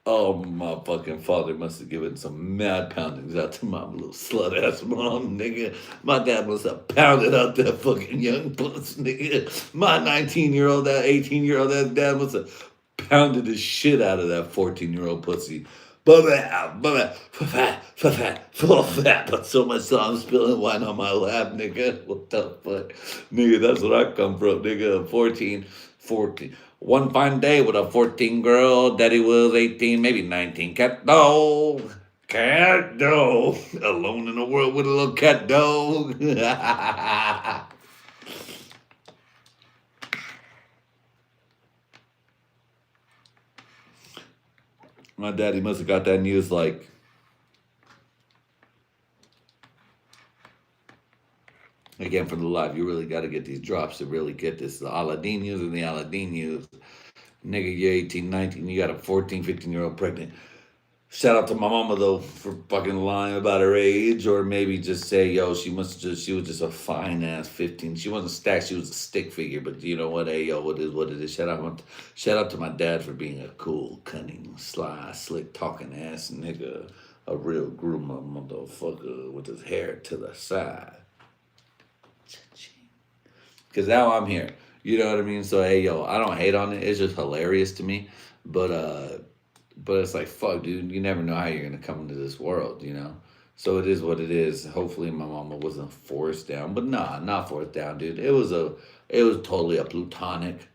Oh, my fucking father must have given some mad poundings out to my little slut ass mom, nigga. My dad must have pounded out that fucking young puss, nigga. My 19-year-old, that 18-year-old, that dad must have pounded the shit out of that 14-year-old pussy. But so much so I'm spilling wine on my lap, nigga. What the fuck? Nigga, that's what I come from, nigga. 14. One fine day with a 14 girl, daddy was 18, maybe 19. Cat dog. Alone in the world with a little cat dog. My daddy must have got that news like, again, for the live, you really got to get these drops to really get this. The Aladdin news and the Aladdin news. Nigga, you're 18, 19, you got a 14, 15-year-old pregnant. Shout out to my mama, though, for fucking lying about her age. Or maybe just say, yo, she was just a fine-ass 15. She wasn't stacked, she was a stick figure. But you know what? Hey, yo, what it is. Shout out to my dad for being a cool, cunning, sly, slick-talking ass nigga. A real groomer motherfucker with his hair to the side. Because now I'm here. You know what I mean? So, hey, yo, I don't hate on it. It's just hilarious to me. But it's like, fuck, dude, you never know how you're going to come into this world, you know? So it is what it is. Hopefully my mama wasn't forced down. But nah, not forced down, dude. It was totally a plutonic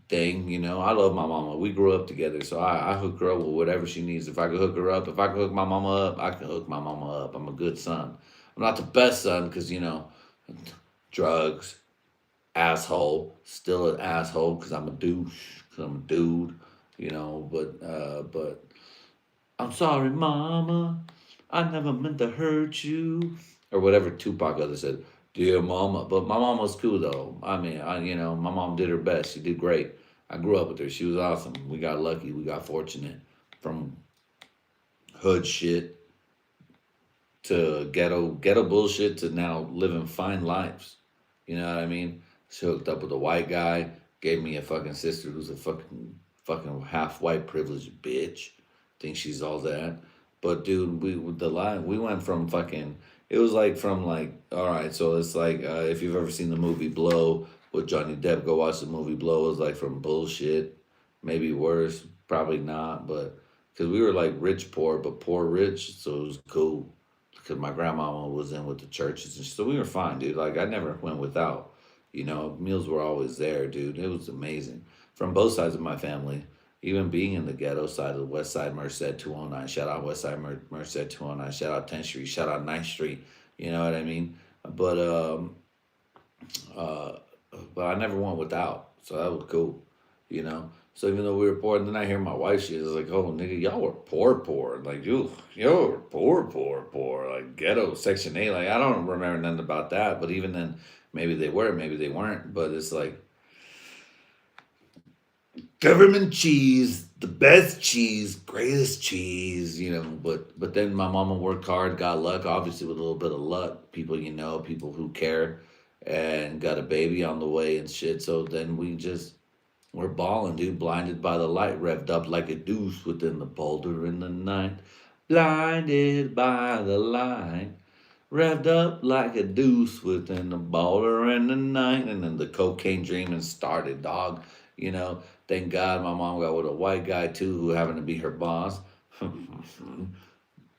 thing, you know? I love my mama. We grew up together, so I hook her up with whatever she needs. If I could hook her up, if I could hook my mama up, I can hook my mama up. I'm a good son. I'm not the best son because, you know, drugs, asshole, still an asshole because I'm a douche, because I'm a dude, you know, but I'm sorry, mama, I never meant to hurt you, or whatever Tupac other said, dear mama. But my mom was cool though. I mean, you know, my mom did her best. She did great. I grew up with her. She was awesome. We got lucky. We got fortunate from hood shit to ghetto bullshit to now living fine lives. You know what I mean? She hooked up with a white guy, gave me a fucking sister who's a fucking half white privileged bitch. Think she's all that. But dude, we with the line we went from fucking it was like from like all right, so it's like if you've ever seen the movie Blow with Johnny Depp, go watch the movie Blow. It was like from bullshit, maybe worse, probably not, but because we were like rich poor, but poor rich, so it was cool. Because my grandmama was in with the churches, and so we were fine, dude. Like I never went without. Meals were always there, dude. It was amazing from both sides of my family. Even being in the ghetto side of the West Side Merced 209, shout out West Side Merced 209, shout out 10th Street, shout out 9th Street. You know what I mean? But uh, but I never went without, so that was cool. You know. So even though we were poor, and then I hear my wife, she was like, "Oh, nigga, y'all were poor. Like you were poor. Like ghetto, Section 8. Like I don't remember nothing about that. But even then, maybe they were, maybe they weren't. But it's like government cheese, the best cheese, greatest cheese. But then my mama worked hard, got luck, obviously with a little bit of luck. People, people who care, and got a baby on the way and shit. So then we're balling, dude. Blinded by the light, revved up like a deuce within the boulder in the night. Blinded by the light, revved up like a deuce within the boulder in the night. And then the cocaine dreaming started, dog. Thank God my mom got with a white guy too, who happened to be her boss.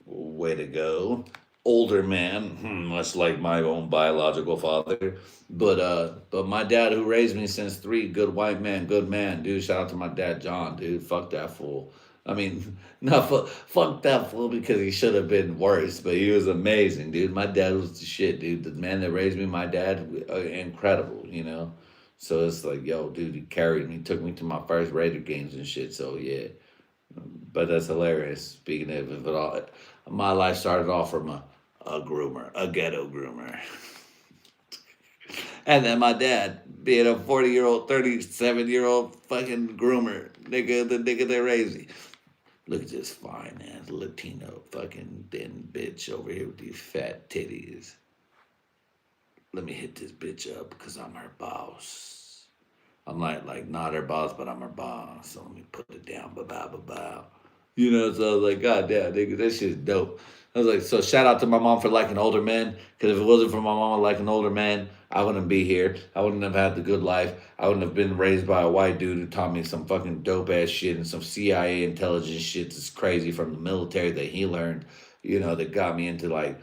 Way to go. Older man, much like my own biological father. But my dad who raised me since three, good white man, good man, dude. Shout out to my dad John, dude. Fuck that fool. I mean, not fuck that fool because he should have been worse, but he was amazing, dude. My dad was the shit, dude. The man that raised me, my dad, incredible. So it's like, yo, dude, he carried me, took me to my first Raider games and shit. So yeah, but that's hilarious. Speaking of it all, my life started off from a groomer, a ghetto groomer. And then my dad being a 40-year-old, 37-year-old fucking groomer, the nigga that raised me. Look at this fine ass Latino fucking thin bitch over here with these fat titties. Let me hit this bitch up because I'm her boss. I'm like not her boss, but I'm her boss. So let me put it down, ba-ba-ba-ba. So I was like, God damn, nigga, that shit's dope. I was like, so shout out to my mom for liking older men, because if it wasn't for my mama liking older men, I wouldn't be here. I wouldn't have had the good life. I wouldn't have been raised by a white dude who taught me some fucking dope ass shit and some CIA intelligence shit that's crazy from the military that he learned, that got me into like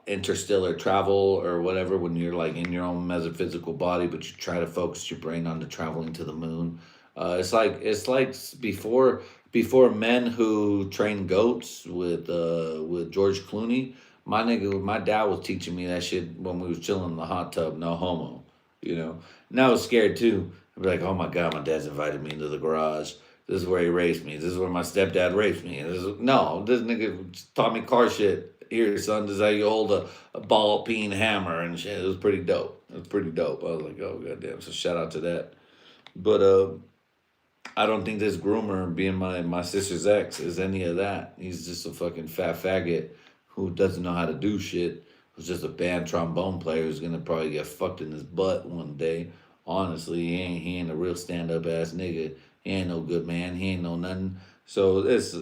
interstellar travel or whatever when you're like in your own metaphysical body, but you try to focus your brain on the traveling to the moon. It's like before Men Who Train Goats with George Clooney. My dad was teaching me that shit when we was chilling in the hot tub, no homo, And I was scared too. I'd be like, oh my God, my dad's invited me into the garage. This is where he raised me. This is where my stepdad raised me. No, this nigga taught me car shit. Here, son, this is how you hold a ball peen hammer and shit. It was pretty dope. I was like, oh goddamn. So shout out to that. But I don't think this groomer being my sister's ex is any of that. He's just a fucking fat faggot who doesn't know how to do shit. Who's just a band trombone player who's gonna probably get fucked in his butt one day. Honestly, he ain't a real stand up ass nigga. He ain't no good man. He ain't no nothing. So this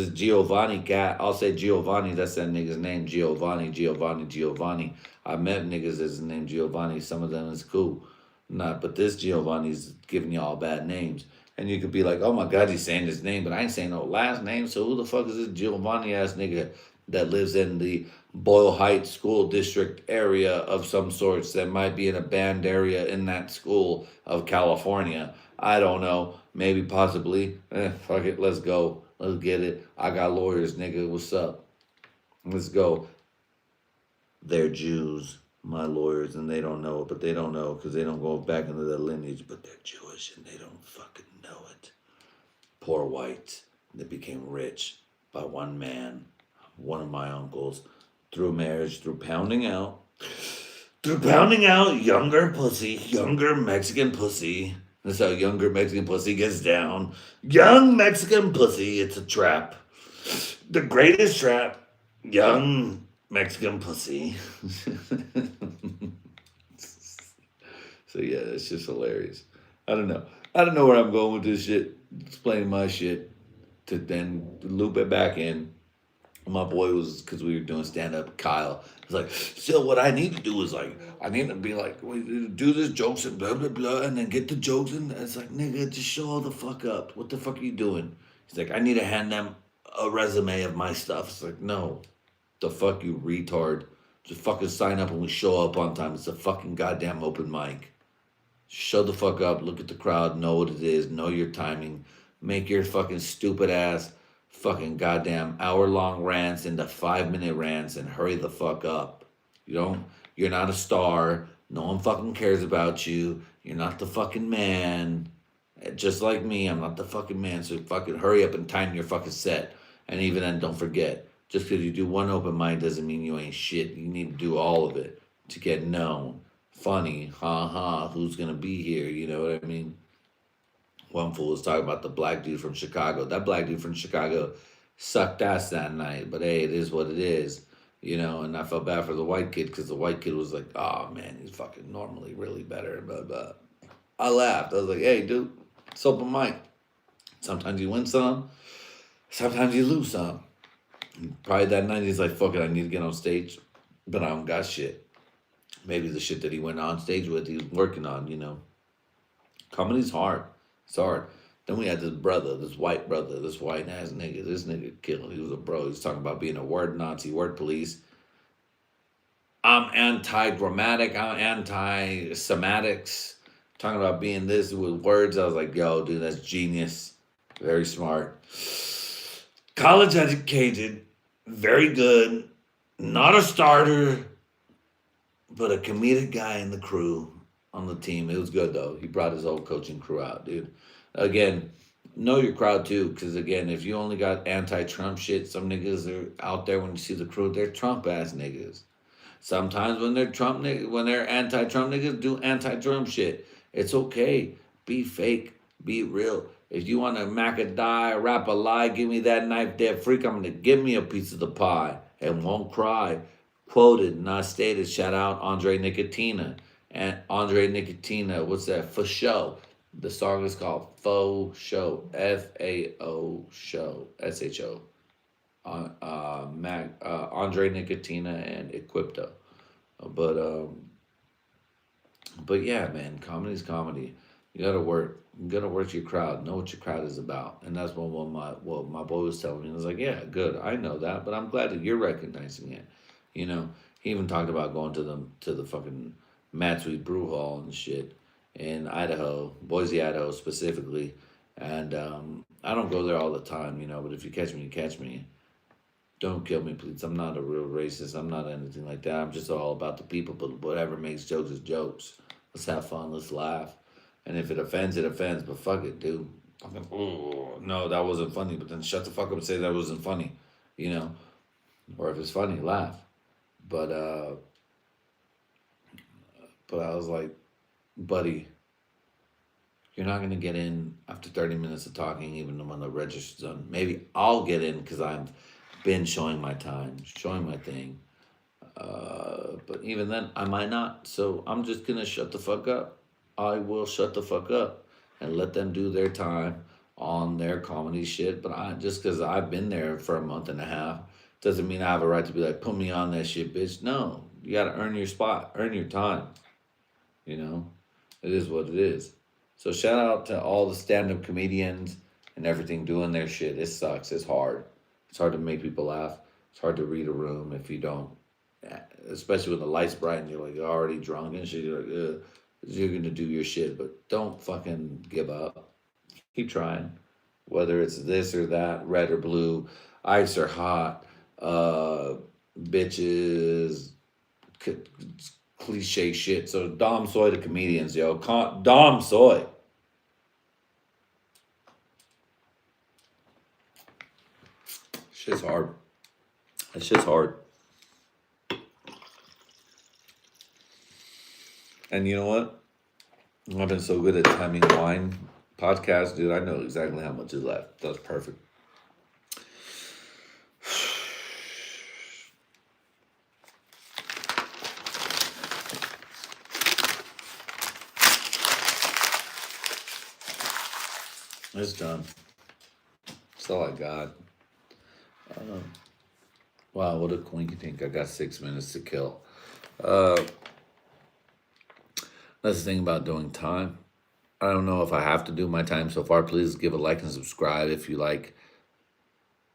Giovanni cat. I'll say Giovanni. That's that nigga's name. Giovanni. I met niggas that's named Giovanni. Some of them is cool. Not, but this Giovanni's giving y'all bad names. And you could be like, oh my God, he's saying his name, but I ain't saying no last name. So who the fuck is this Giovanni ass nigga that lives in the Boyle Heights school district area of some sorts that might be in a banned area in that school of California? I don't know. Maybe, possibly. Fuck it. Let's go. Let's get it. I got lawyers, nigga. What's up? Let's go. They're Jews, my lawyers, and they don't know it, but they don't know because they don't go back into their lineage, but they're Jewish and they don't fucking know it. Poor whites that became rich by one man, one of my uncles, through marriage, through pounding out younger Mexican pussy. That's how younger Mexican pussy gets down. Young Mexican pussy, it's a trap. The greatest trap, young Mexican pussy. So yeah, it's just hilarious. I don't know. I don't know where I'm going with this shit. Explaining my shit to then loop it back in. My boy was, because we were doing stand up. Kyle was like, "So what I need to do is like, I need to be like, we do this jokes and blah blah blah, and then get the jokes." And it's like, nigga, just show the fuck up. What the fuck are you doing? He's like, I need to hand them a resume of my stuff. It's like, no, the fuck you retard. Just fucking sign up and we show up on time. It's a fucking goddamn open mic. Shut the fuck up, look at the crowd, know what it is, know your timing, make your fucking stupid ass fucking goddamn hour-long rants into 5-minute rants and hurry the fuck up. You don't, you're not a star, no one fucking cares about you, you're not the fucking man. Just like me, I'm not the fucking man, so fucking hurry up and time your fucking set. And even then, don't forget, just because you do one open mic doesn't mean you ain't shit. You need to do all of it to get known. Funny, who's gonna be here? You know what I mean? One fool was talking about the black dude from Chicago. That black dude from Chicago sucked ass that night, but hey, it is what it is, you know. And I felt bad for the white kid because the white kid was like, "Oh man, he's fucking normally really better." But I laughed. I was like, "Hey, dude, it's open mic. Sometimes you win some, sometimes you lose some." And probably that night he's like, "Fuck it, I need to get on stage, but I don't got shit." Maybe the shit that he went on stage with, he was working on, you know. Comedy's hard. It's hard. Then we had this brother, this white brother, this white ass nigga. This nigga killed. He was a bro. He was talking about being a word Nazi, word police. I'm anti-grammatic. I'm anti-semantics. Talking about being this with words. I was like, yo, dude, that's genius. Very smart. College educated. Very good. Not a starter, but a comedic guy in the crew on the team. It was good though. He brought his whole coaching crew out, dude. Again, know your crowd too, because again, if you only got anti-Trump shit, some niggas are out there when you see the crew, they're Trump ass niggas. Sometimes when they're Trump niggas, when they're anti-Trump niggas, do anti-Trump shit. It's okay. Be fake. Be real. If you want to mac a die, rap a lie, give me that knife, dead freak, I'm gonna give me a piece of the pie and won't cry. Quoted, not stated. Shout out Andre Nicotina. And Andre Nicotina, what's that? For show. The song is called Faux Show. FAO Show. SHO. Andre Nicotina and Equipto. But but yeah, man, comedy's comedy. You gotta work. You gotta work your crowd. Know what your crowd is about. And that's what my boy was telling me. I was like, yeah, good. I know that, but I'm glad that you're recognizing it. You know, he even talked about going to the fucking Mad Sweet Brew Hall and shit in Idaho, Boise, Idaho specifically. And I don't go there all the time, you know. But if you catch me, you catch me. Don't kill me, please. I'm not a real racist. I'm not anything like that. I'm just all about the people. But whatever makes jokes is jokes. Let's have fun. Let's laugh. And if it offends, it offends. But fuck it, dude. Fucking, oh, no, that wasn't funny. But then shut the fuck up and say that wasn't funny. You know? Or if it's funny, laugh. But I was like, buddy, you're not gonna get in after 30 minutes of talking, even when the register's done. Maybe I'll get in because I've been showing my time, showing my thing. But even then, I might not. So I'm just gonna shut the fuck up. I will shut the fuck up and let them do their time on their comedy shit. But I just because I've been there for a month and a half doesn't mean I have a right to be like, put me on that shit, bitch. No, you gotta earn your spot, earn your time. You know, it is what it is. So shout out to all the stand-up comedians and everything doing their shit. It sucks. It's hard. It's hard to make people laugh. It's hard to read a room if you don't, especially when the lights bright and you're like already drunk and shit. You're like, ugh. You're gonna do your shit, but don't fucking give up. Keep trying. Whether it's this or that, red or blue, ice or hot, bitches, cliche shit. So Dom Soy the comedians, yo. Dom Soy. Shit's hard. That shit's hard. And you know what? I've been so good at timing wine podcast, dude. I know exactly how much is left. That's perfect. It's done. That's all I got. Wow, what a quinky dink. I got 6 minutes to kill. Uh, that's the thing about doing time. I don't know if I have to do my time so far. Please give a like and subscribe if you like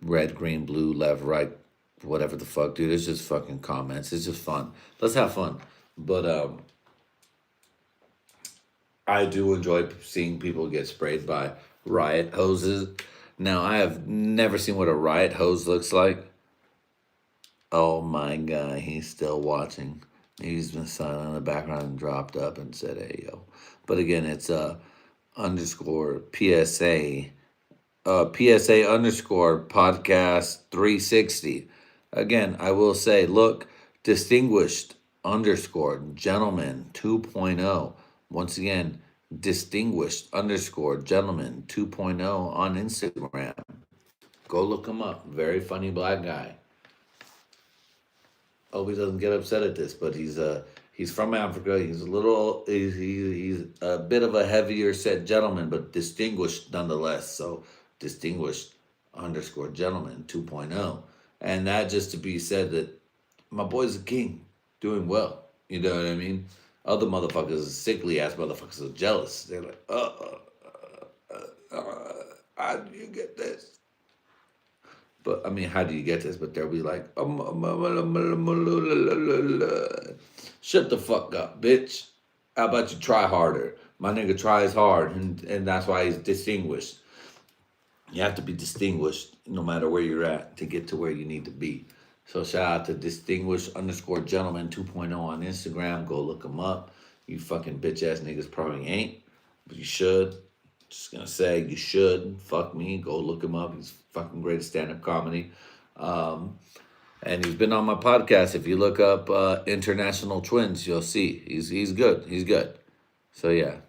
red, green, blue, left, right, whatever the fuck, dude. It's just fucking comments. It's just fun. Let's have fun. But I do enjoy seeing people get sprayed by riot hoses. Now, I have never seen what a riot hose looks like. Oh my god, he's still watching. He's been silent in the background and dropped up and said, "Hey yo." But again, it's underscore PSA PSA underscore podcast 360. Again, I will say, look, distinguished underscore gentleman 2.0. Once again, distinguished underscore gentleman 2.0 on Instagram. Go look him up. Very funny black guy. Hope he doesn't get upset at this, but he's from Africa. He's a little he's a bit of a heavier set gentleman, but distinguished nonetheless. So distinguished underscore gentleman 2.0. And that just to be said that my boy's a king, doing well. You know what I mean? Other motherfuckers, sickly ass motherfuckers, are jealous. They're like, how do you get this? But I mean, how do you get this? But they'll be like, shut the fuck up, bitch. How about you try harder? My nigga tries hard, and that's why he's distinguished. You have to be distinguished no matter where you're at to get to where you need to be. So shout out to distinguished underscore gentleman 2.0 on Instagram. Go look him up. You fucking bitch ass niggas probably ain't, but you should. Just gonna say you should. Fuck me. Go look him up. He's fucking great at stand-up comedy. And he's been on my podcast. If you look up International Twins, you'll see he's good. He's good. So yeah.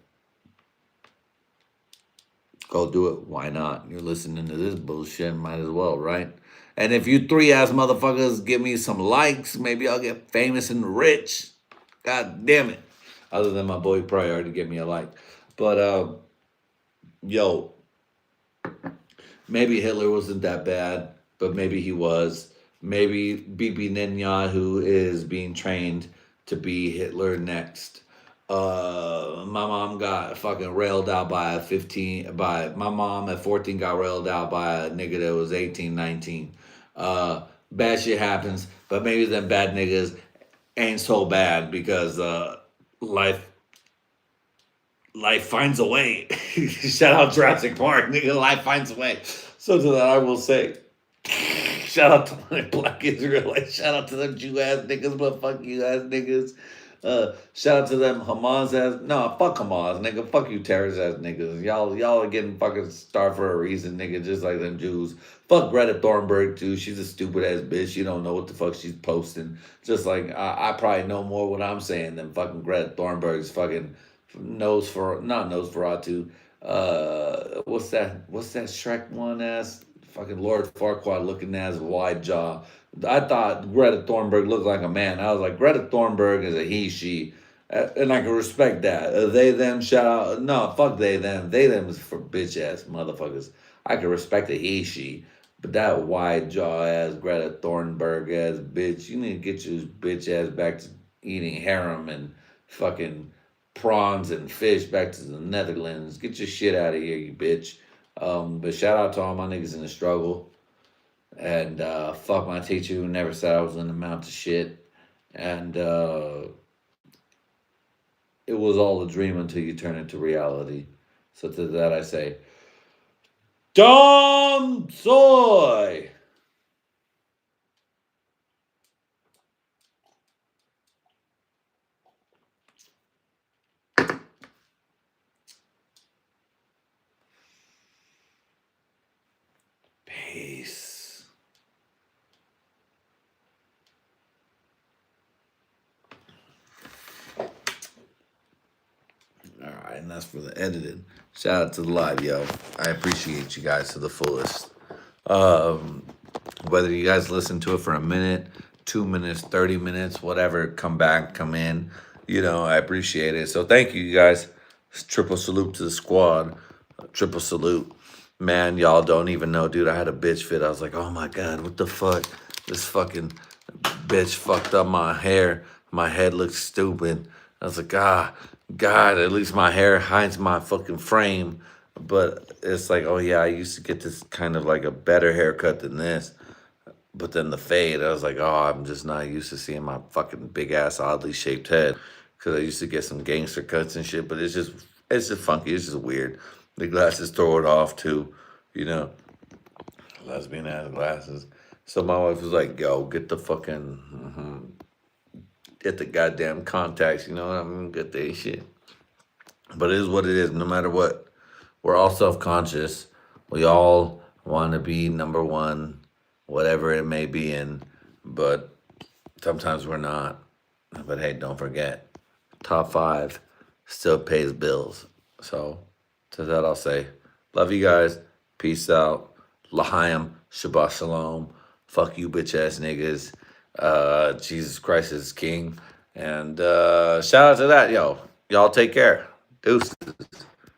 Go do it. Why not? You're listening to this bullshit. Might as well, right? And if you three ass motherfuckers give me some likes, maybe I'll get famous and rich. God damn it. Other than my boy probably already give me a like. But yo, maybe Hitler wasn't that bad, but maybe he was. Maybe Bibi Netanyahu is being trained to be Hitler next. My mom got fucking railed out by my mom at 14 got railed out by a nigga that was 18, 19. Bad shit happens, but maybe them bad niggas ain't so bad because life finds a way. Shout out Jurassic Park, nigga. Life finds a way. So to that I will say, shout out to my black Israelites. Shout out to them Jew ass niggas, but fuck you ass niggas. Shout out to them Hamas ass. No, fuck Hamas, nigga. Fuck you terrorist ass niggas. Y'all are getting fucking starved for a reason, nigga. Just like them Jews. Fuck Greta Thunberg too. She's a stupid ass bitch. She don't know what the fuck she's posting. Just like I probably know more what I'm saying than fucking Greta Thunberg's fucking Nosferatu. What's that Shrek one ass? Fucking Lord Farquaad looking ass wide jaw. I thought Greta Thunberg looked like a man. I was like, Greta Thunberg is a he, she. And I can respect that. They, them, shout out. No, fuck they, them. They, them is for bitch ass motherfuckers. I can respect a he, she. But that wide jaw ass Greta Thunberg ass bitch, you need to get your bitch ass back to eating harem and fucking prawns and fish back to the Netherlands. Get your shit out of here, you bitch. But shout out to all my niggas in the struggle. And fuck my teacher who never said I was an amount to shit. And it was all a dream until you turn it to reality. So to that I say, Dom Soy! Peace. All right, and that's for the editing. Shout out to the live, yo. I appreciate you guys to the fullest. Whether you guys listen to it for a minute, 2 minutes, 30 minutes, whatever, come back, come in. You know, I appreciate it. So thank you guys. Triple salute to the squad. Triple salute. Man, y'all don't even know, dude. I had a bitch fit. I was like, oh my God, what the fuck? This fucking bitch fucked up my hair. My head looks stupid. I was like, God, at least my hair hides my fucking frame. But it's like, oh yeah, I used to get this kind of like a better haircut than this. But then the fade, I was like, oh, I'm just not used to seeing my fucking big ass, oddly shaped head. Because I used to get some gangster cuts and shit. But it's just funky. It's just weird. The glasses throw it off too, you know. Lesbian ass glasses. So my wife was like, yo, get the fucking, get the goddamn contacts, you know what I mean? Get that shit. But it is what it is, no matter what. We're all self conscious. We all want to be number one, whatever it may be in. But sometimes we're not. But hey, don't forget, top 5 still pays bills. So to that I'll say, love you guys. Peace out. L'chaim. Shabbat shalom. Fuck you bitch ass niggas. Jesus Christ is king. And shout out to that, yo. Y'all take care. Deuces.